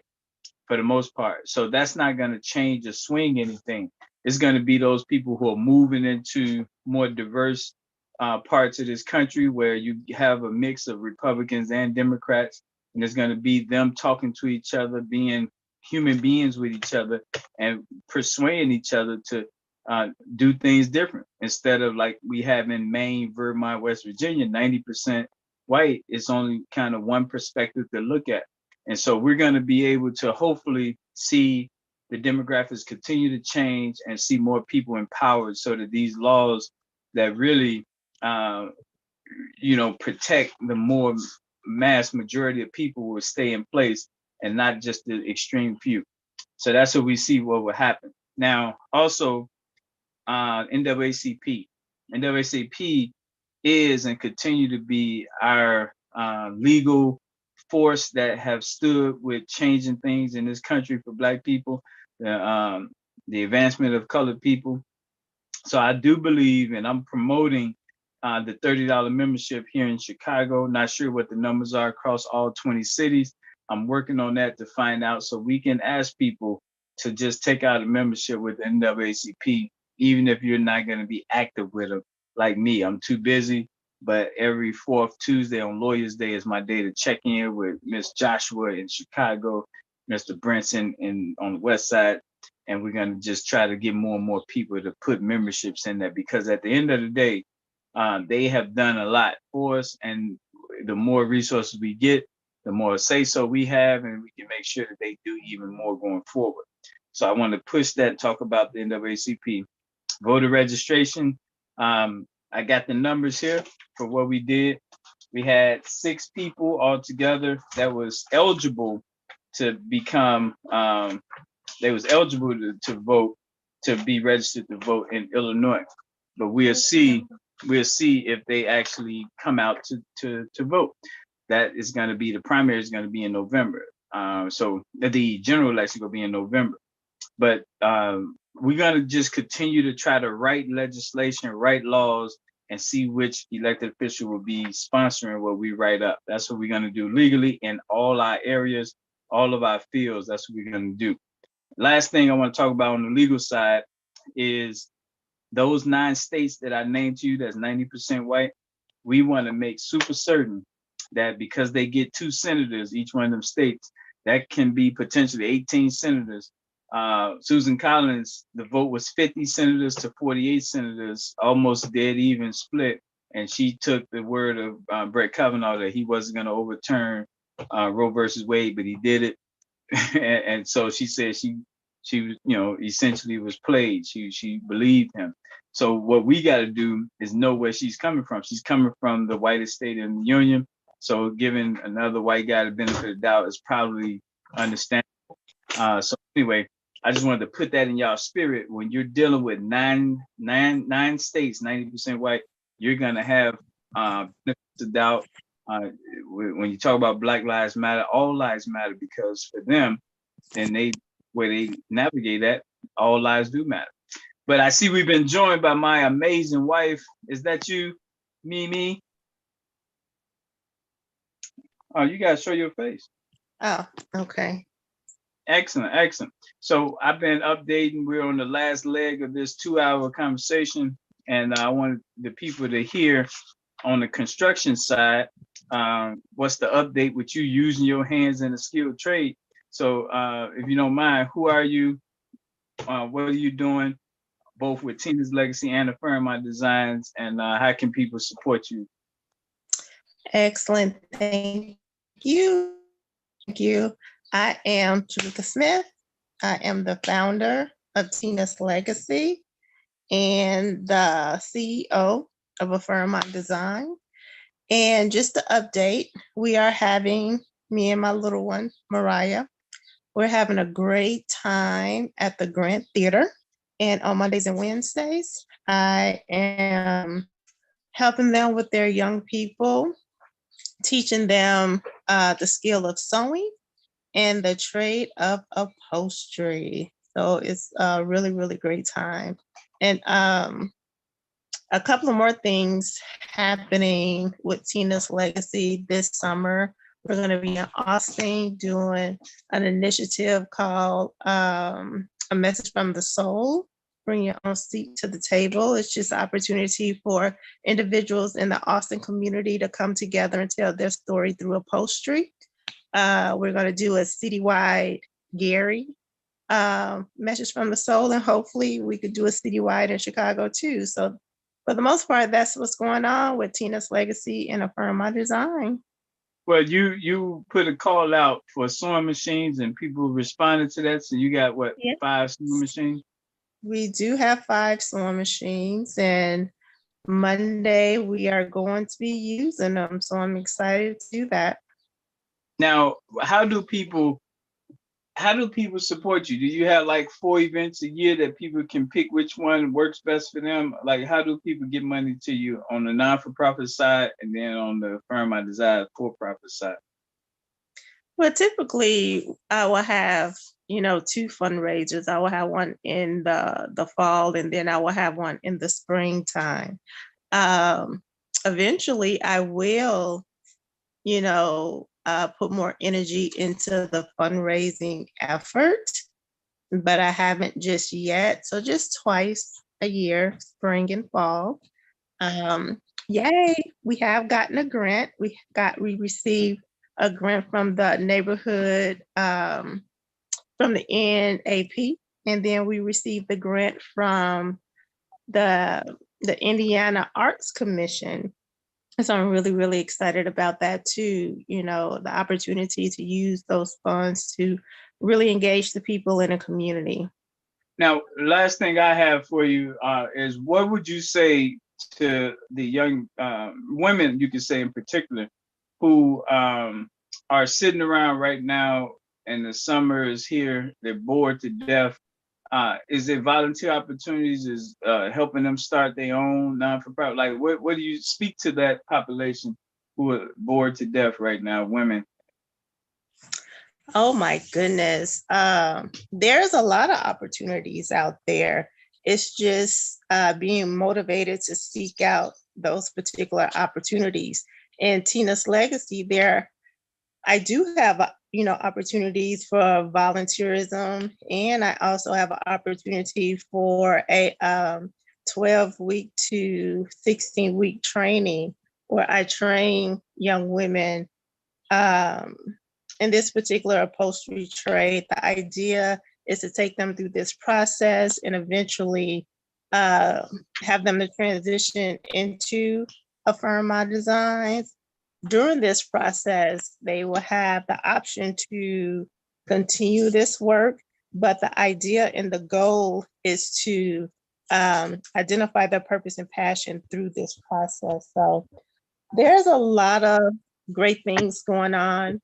[SPEAKER 1] for the most part. So that's not going to change or swing anything. It's going to be those people who are moving into more diverse parts of this country where you have a mix of Republicans and Democrats. And it's going to be them talking to each other, being human beings with each other, and persuading each other to do things different. Instead of like we have in Maine, Vermont, West Virginia, 90% white, it's only kind of one perspective to look at. And so we're going to be able to hopefully see the demographics continue to change and see more people empowered so that these laws that really, protect the more mass majority of people will stay in place and not just the extreme few. So that's what we see what will happen. Now, also, NAACP. NAACP is and continue to be our legal force that have stood with changing things in this country for Black people, the advancement of colored people. So I do believe, and I'm promoting the $30 membership here in Chicago. Not sure what the numbers are across all 20 cities. I'm working on that to find out so we can ask people to just take out a membership with NAACP, even if you're not going to be active with them like me. I'm too busy, but every fourth Tuesday on Lawyers Day is my day to check in with Miss Joshua in Chicago, Mr. Brinson on the West Side. And we're going to just try to get more and more people to put memberships in there, because at the end of the day, they have done a lot for us. And the more resources we get, the more say so we have, and we can make sure that they do even more going forward. So I want to push that, talk about the NAACP. Voter registration. I got the numbers here for what we did. We had 6 people altogether that was eligible to become, they was eligible to vote, to be registered to vote in Illinois. But we'll see if they actually come out to vote. That is going to be, the primary is going to be in November. So the general election will be in November. But we're going to just continue to try to write legislation, write laws, and see which elected official will be sponsoring what we write up. That's what we're going to do legally in all our areas, all of our fields. That's what we're going to do. Last thing I want to talk about on the legal side is those 9 states that I named to you, that's 90% white. We want to make super certain that because they get 2 senators, each one of them states, that can be potentially 18 senators. Susan Collins, the vote was 50 senators to 48 senators, almost dead even split. And she took the word of Brett Kavanaugh that he wasn't going to overturn Roe versus Wade, but he did it. And so she said she she was, essentially was played. She believed him. So what we got to do is know where she's coming from. She's coming from the whitest state in the union. So giving another white guy the benefit of the doubt is probably understandable. So anyway, I just wanted to put that in y'all spirit. When you're dealing with nine states, 90% white, you're gonna have benefit of doubt. When you talk about Black Lives Matter, all lives matter, because for them, and where they navigate that, all lives do matter. But I see we've been joined by my amazing wife. Is that you, Mimi? Oh, you gotta show your face.
[SPEAKER 2] Oh, okay.
[SPEAKER 1] Excellent, excellent. So I've been updating. We're on the last leg of this 2-hour conversation, and I wanted the people to hear on the construction side, what's the update with you using your hands in a skilled trade. So if you don't mind, who are you? What are you doing, both with Tina's Legacy and the Fairmont Designs, and how can people support you?
[SPEAKER 2] Excellent. Thank you. Thank you. I am Judith Smith. I am the founder of Tina's Legacy and the CEO of a Fairmont Design. And just to update, we are having, me and my little one, Mariah, we're having a great time at the Grant Theater. And on Mondays and Wednesdays, I am helping them with their young people, teaching them the skill of sewing and the trade of upholstery. So it's a really, really great time. And a couple of more things happening with Tina's Legacy this summer. We're going to be in Austin doing an initiative called A Message from the Soul. Bring your own seat to the table. It's just an opportunity for individuals in the Austin community to come together and tell their story through upholstery. We're going to do a citywide Gary Message from the Soul, and hopefully we could do a citywide in Chicago too. So for the most part, that's what's going on with Tina's Legacy and Affirm My Design.
[SPEAKER 1] Well, you put a call out for sewing machines, and people responded to that. So you got what, 5 sewing machines?
[SPEAKER 2] We do have 5 sewing machines, and Monday we are going to be using them. So I'm excited to do that.
[SPEAKER 1] Now, how do people support you? Do you have like 4 events a year that people can pick which one works best for them? Like, how do people get money to you on the non-for-profit side and then on the Affirm My Desire for-profit side?
[SPEAKER 2] Well, typically I will have, 2 fundraisers. I will have one in the fall, and then I will have one in the springtime. Eventually I will, put more energy into the fundraising effort, but I haven't just yet. So just twice a year, spring and fall. Yay, we have gotten a grant. We received a grant from the neighborhood, from the NAP, and then we received the grant from the Indiana Arts Commission. So I'm really, really excited about that too. The opportunity to use those funds to really engage the people in a community.
[SPEAKER 1] Now, last thing I have for you is, what would you say to the young women, you could say in particular, who are sitting around right now and the summer is here, they're bored to death? Is it volunteer opportunities? Is helping them start their own non-for-profit? Like, what do you speak to that population who are bored to death right now, women?
[SPEAKER 2] Oh my goodness. There's a lot of opportunities out there. It's just being motivated to seek out those particular opportunities. And Tina's Legacy, I do have opportunities for volunteerism, and I also have an opportunity for a 12-week to 16-week training where I train young women in this particular upholstery trade. The idea is to take them through this process and eventually have them to transition into Affirm My Designs. During this process, they will have the option to continue this work. but the idea and the goal is to identify their purpose and passion through this process. So there's a lot of great things going on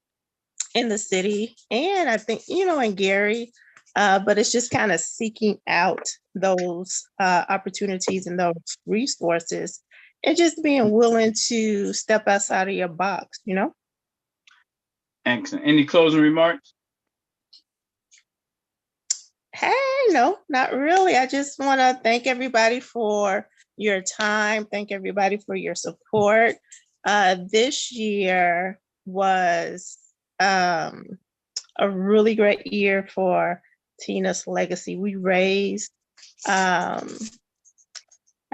[SPEAKER 2] in the city, and I think, in Gary, but it's just kind of seeking out those opportunities and those resources and just being willing to step outside of your box.
[SPEAKER 1] Excellent. Any closing remarks?
[SPEAKER 2] Hey, no, not really. I just want to thank everybody for your time. Thank everybody for your support. This year was a really great year for Tina's Legacy. We raised, I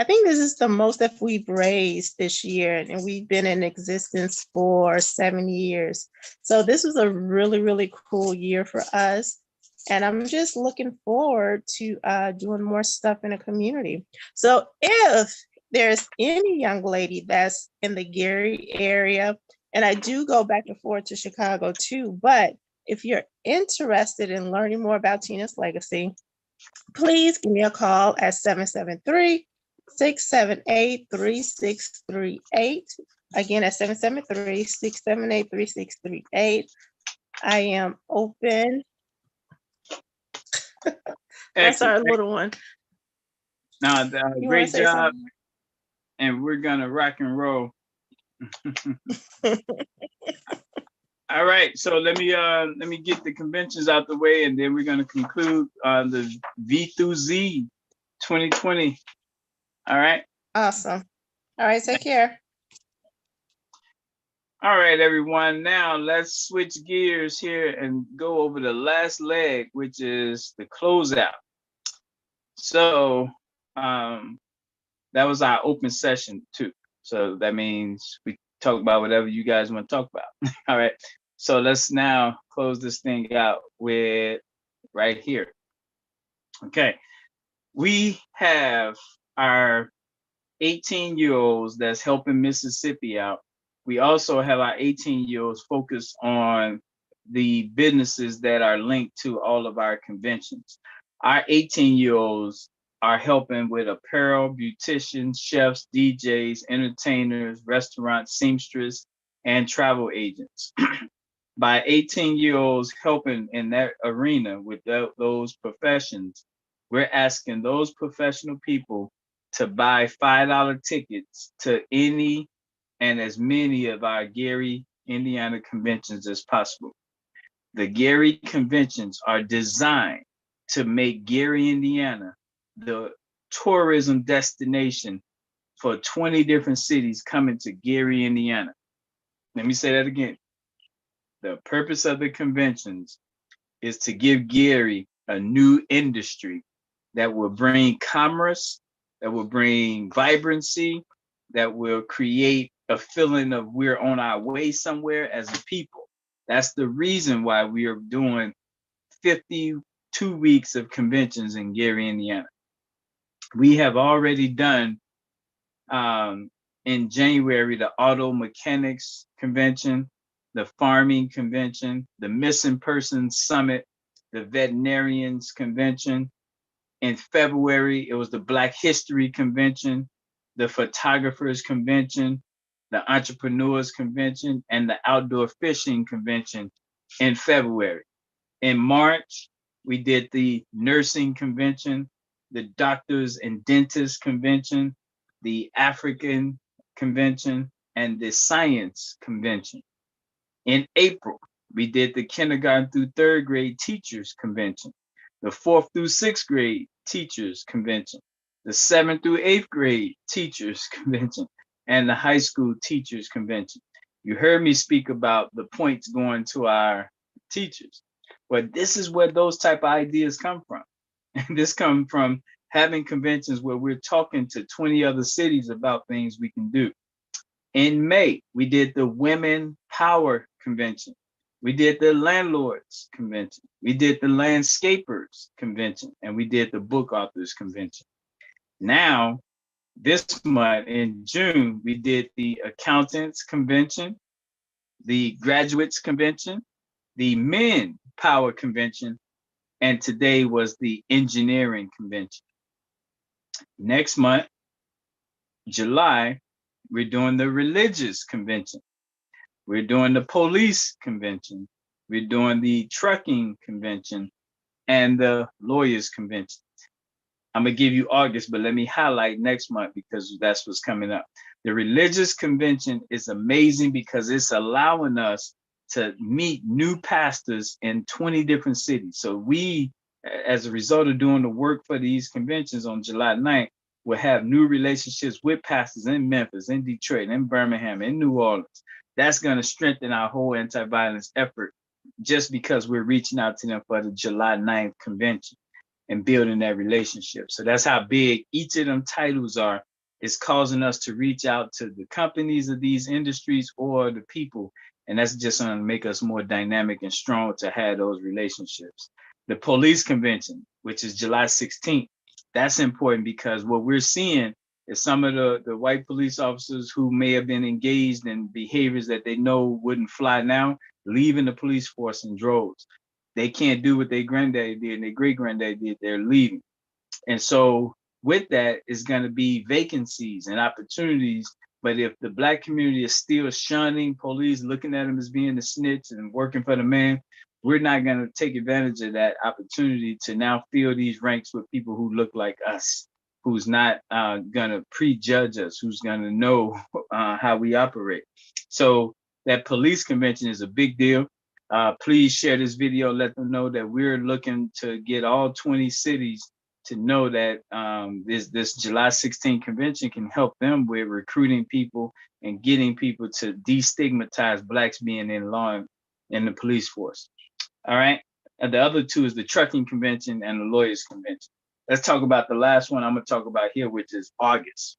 [SPEAKER 2] think this is the most that we've raised this year, and we've been in existence for 7 years. So this was a really, really cool year for us. And I'm just looking forward to doing more stuff in the community. So if there's any young lady that's in the Gary area, and I do go back and forth to Chicago too, but if you're interested in learning more about Tina's Legacy, please give me a call at 773-678-3638. Again, at 773-678-3638. I am open. That's our little one.
[SPEAKER 1] Now, great job. And we're gonna rock and roll. All right, so let me get the conventions out the way, and then we're gonna conclude the V through Z 2020. All right.
[SPEAKER 2] Awesome. All right, take care.
[SPEAKER 1] All right, everyone. Now let's switch gears here and go over the last leg, which is the closeout. So that was our open session too. So that means we talk about whatever you guys want to talk about. All right. So let's now close this thing out with right here. Okay. We have our 18-year-olds that's helping Mississippi out. We also have our 18-year-olds focused on the businesses that are linked to all of our conventions. Our 18-year-olds are helping with apparel, beauticians, chefs, DJs, entertainers, restaurants, seamstress, and travel agents. By 18-year-olds helping in that arena with those professions, we're asking those professional people to buy $5 tickets to any and as many of our Gary, Indiana conventions as possible. The Gary conventions are designed to make Gary, Indiana, the tourism destination for 20 different cities coming to Gary, Indiana. Let me say that again. The purpose of the conventions is to give Gary a new industry that will bring commerce, that will bring vibrancy, that will create a feeling of we're on our way somewhere as a people. That's the reason why we are doing 52 weeks of conventions in Gary, Indiana. We have already done in January the auto mechanics convention, the farming convention, the missing persons summit, the veterinarians convention. In February, it was the Black History Convention, the Photographers Convention, the Entrepreneurs Convention, and the Outdoor Fishing Convention in February. In March, we did the Nursing Convention, the Doctors and Dentists Convention, the African Convention, and the Science Convention. In April, we did the Kindergarten through 3rd grade Teachers Convention, the 4th through 6th grade Teachers Convention, the 7th through 8th grade Teachers Convention, and the High School Teachers Convention. You heard me speak about the points going to our teachers, but this is where those type of ideas come from. And this comes from having conventions where we're talking to 20 other cities about things we can do. In May, we did the Women Power Convention. We did the Landlords Convention. We did the Landscapers Convention, and we did the Book Authors Convention. Now, this month in June, we did the Accountants Convention, the Graduates Convention, the Men Power Convention, And today was the engineering convention. Next month, July, we're doing the religious convention. We're doing the police convention. We're doing the trucking convention and the lawyers convention. I'm gonna give you August, but let me highlight next month because that's what's coming up. The religious convention is amazing because it's allowing us to meet new pastors in 20 different cities. So we, as a result of doing the work for these conventions on July 9th, will have new relationships with pastors in Memphis, in Detroit, in Birmingham, in New Orleans. That's going to strengthen our whole anti-violence effort just because we're reaching out to them for the July 9th convention and building that relationship. So that's how big each of them titles are. It's causing us to reach out to the companies of these industries or the people. And that's just going to make us more dynamic and strong to have those relationships. The police convention, which is July 16th, that's important because what we're seeing is some of the white police officers who may have been engaged in behaviors that they know wouldn't fly now, leaving the police force in droves. They can't do what their granddaddy did and their great granddaddy did. They're leaving. And so with that is going to be vacancies and opportunities. But if the Black community is still shunning police, looking at them as being the snitch and working for the man, we're not going to take advantage of that opportunity to now fill these ranks with people who look like us, who's not going to prejudge us, who's going to know how we operate. So that police convention is a big deal. Please share this video. Let them know that we're looking to get all 20 cities to know that this July 16 convention can help them with recruiting people and getting people to destigmatize Blacks being in law in the police force. All right. And the other two is the trucking convention and the lawyers convention. Let's talk about the last one I'm going to talk about here, which is August.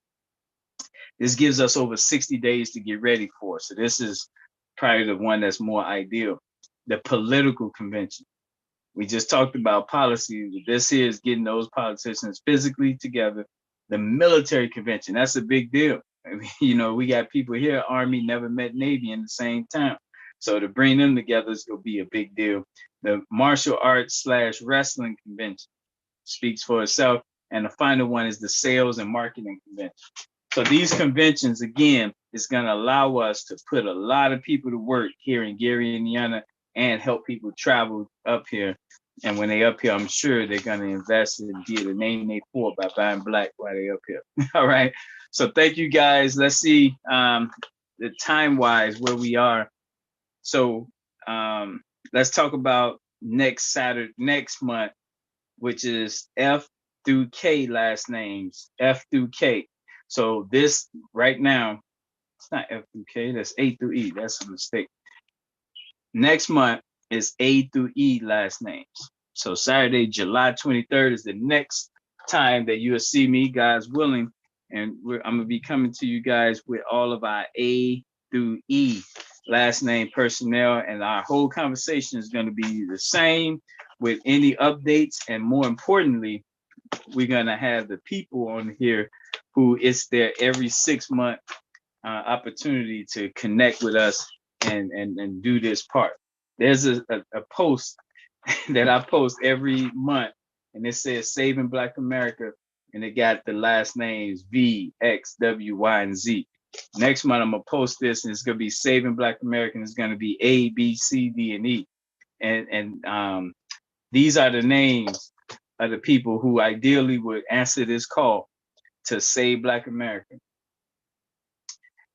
[SPEAKER 1] This gives us over 60 days to get ready for. So this is probably the one that's more ideal. The political convention. We just talked about policy. This here is getting those politicians physically together. The military convention, that's a big deal. You know, we got people here, Army never met Navy in the same town. So to bring them together is going to be a big deal. The martial arts / wrestling convention speaks for itself. And the final one is the sales and marketing convention. So these conventions, again, is going to allow us to put a lot of people to work here in Gary, Indiana, and help people travel up here. And when they up here, I'm sure they're going to invest and be able to name their poor by buying Black while they up here. All right. So thank you guys. Let's see the time-wise where we are. So let's talk about next Saturday, next month, which is F through K last names, F through K. So this right now, it's not F through K, that's A through E. That's a mistake. Next month is A through E last names. So Saturday, July 23rd is the next time that you'll see me, guys willing. And I'm going to be coming to you guys with all of our A through E last name personnel. And our whole conversation is going to be the same with any updates. And more importantly, we're going to have the people on here who it's their every 6-month opportunity to connect with us and do this part. There's a post that I post every month, and it says Saving Black America, and it got the last names V, X, W, Y, and Z. Next month, I'm going to post this, and it's going to be Saving Black America, and it's going to be A, B, C, D, and E. And these are the names of the people who ideally would answer this call to save Black America.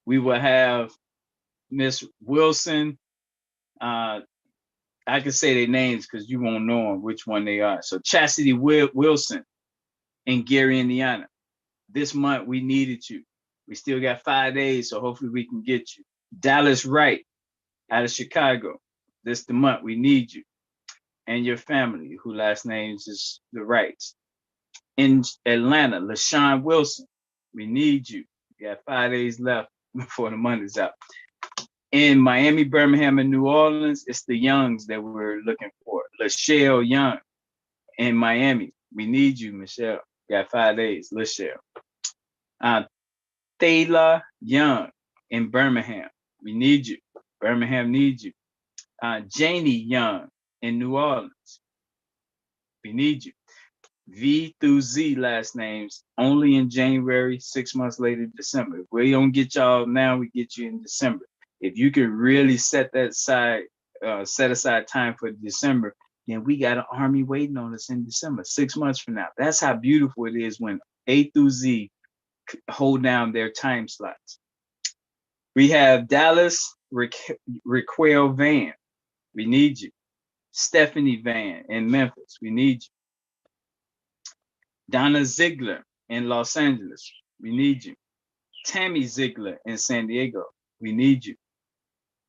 [SPEAKER 1] We will have Miss Wilson. I can say their names because you won't know which one they are. So Chastity Wilson in Gary, Indiana. This month we needed you. We still got 5 days, so hopefully we can get you. Dallas Wright out of Chicago. This the month we need you. And your family, who last names is the Wrights. In Atlanta, LaShawn Wilson, we need you. We got 5 days left before the month is out. In Miami, Birmingham, and New Orleans, it's the Youngs that we're looking for. Lachelle Young in Miami. We need you, Michelle. We got 5 days, Lachelle. Thayla Young in Birmingham. We need you. Birmingham needs you. Janie Young in New Orleans. We need you. V through Z last names only in January, 6 months later, December. If we don't get y'all now, we get you in December. If you can really set aside time for December, then we got an army waiting on us in December, 6 months from now. That's how beautiful it is when A through Z hold down their time slots. We have Dallas Raquel Van. We need you. Stephanie Van in Memphis. We need you. Donna Ziegler in Los Angeles. We need you. Tammy Ziegler in San Diego. We need you.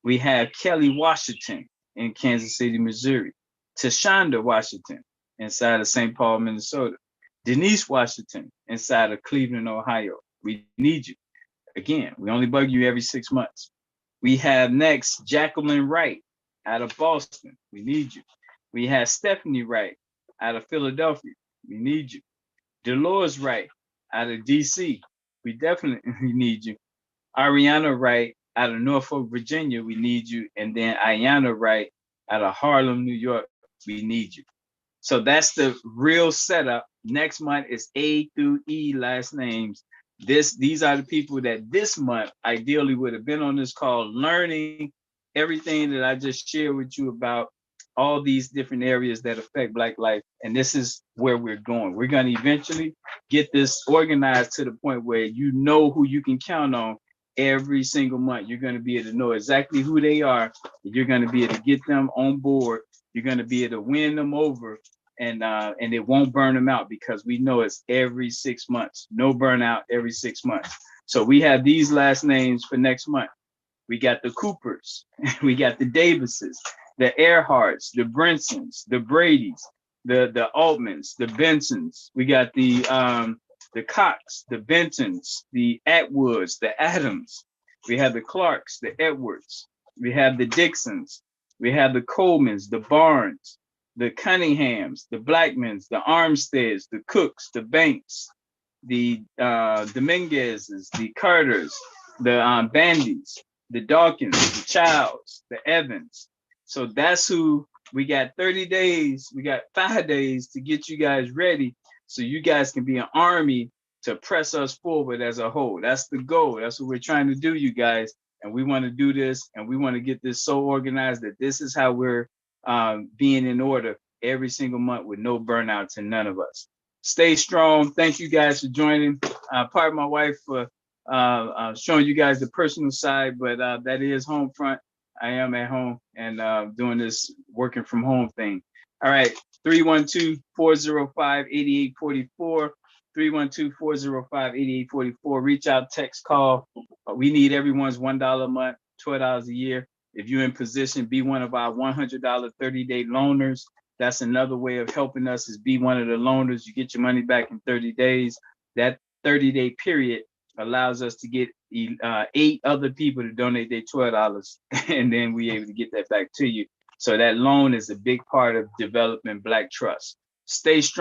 [SPEAKER 1] We have Kelly Washington in Kansas City, Missouri. Tashonda Washington inside of St. Paul, Minnesota. Denise Washington inside of Cleveland, Ohio. We need you. Again, we only bug you every 6 months. We have next Jacqueline Wright out of Boston. We need you. We have Stephanie Wright out of Philadelphia. We need you. Dolores Wright out of DC. We definitely need you. Ariana Wright out of Norfolk, Virginia. We need you. And then Ayana Wright out of Harlem, New York. We need you. So that's the real setup. Next month is A through E last names. These are the people that this month ideally would have been on this call learning everything that I just shared with you about all these different areas that affect Black life. And this is where we're going. We're going to eventually get this organized to the point where you know who you can count on every single month. You're going to be able to know exactly who they are. You're going to be able to get them on board. You're going to be able to win them over. And it won't burn them out because we know it's every 6 months. No burnout every 6 months. So we have these last names for next month. We got the Coopers, we got the Davises, the Earharts, the Brinsons, the Bradys, the Altmans, the Bensons. We got the Cox, the Bentons, the Atwoods, the Adams. We have the Clarks, the Edwards. We have the Dixons. We have the Colemans, the Barnes, the Cunninghams, the Blackmans, the Armsteads, the Cooks, the Banks, the Dominguezes, the Carters, the Bandys, the Dawkins, the Childs, the Evans. So that's who we got. 30 days. We got 5 days to get you guys ready so you guys can be an army to press us forward as a whole. That's the goal. That's what we're trying to do, you guys. And we want to do this, and we want to get this so organized that this is how we're being in order every single month with no burnouts and none of us. Stay strong. Thank you guys for joining. Pardon my wife for showing you guys the personal side, but that is home front. I am at home and doing this working from home thing. All right, 312-405-8844. 312-405-8844. Reach out, text, call. We need everyone's $1 a month, $12 a year. If you're in position, be one of our $100 30-day loaners. That's another way of helping us is be one of the loaners. You get your money back in 30 days. That 30-day period allows us to get 8 other people to donate their $12, and then we're able to get that back to you. So that loan is a big part of developing Black trust. Stay strong.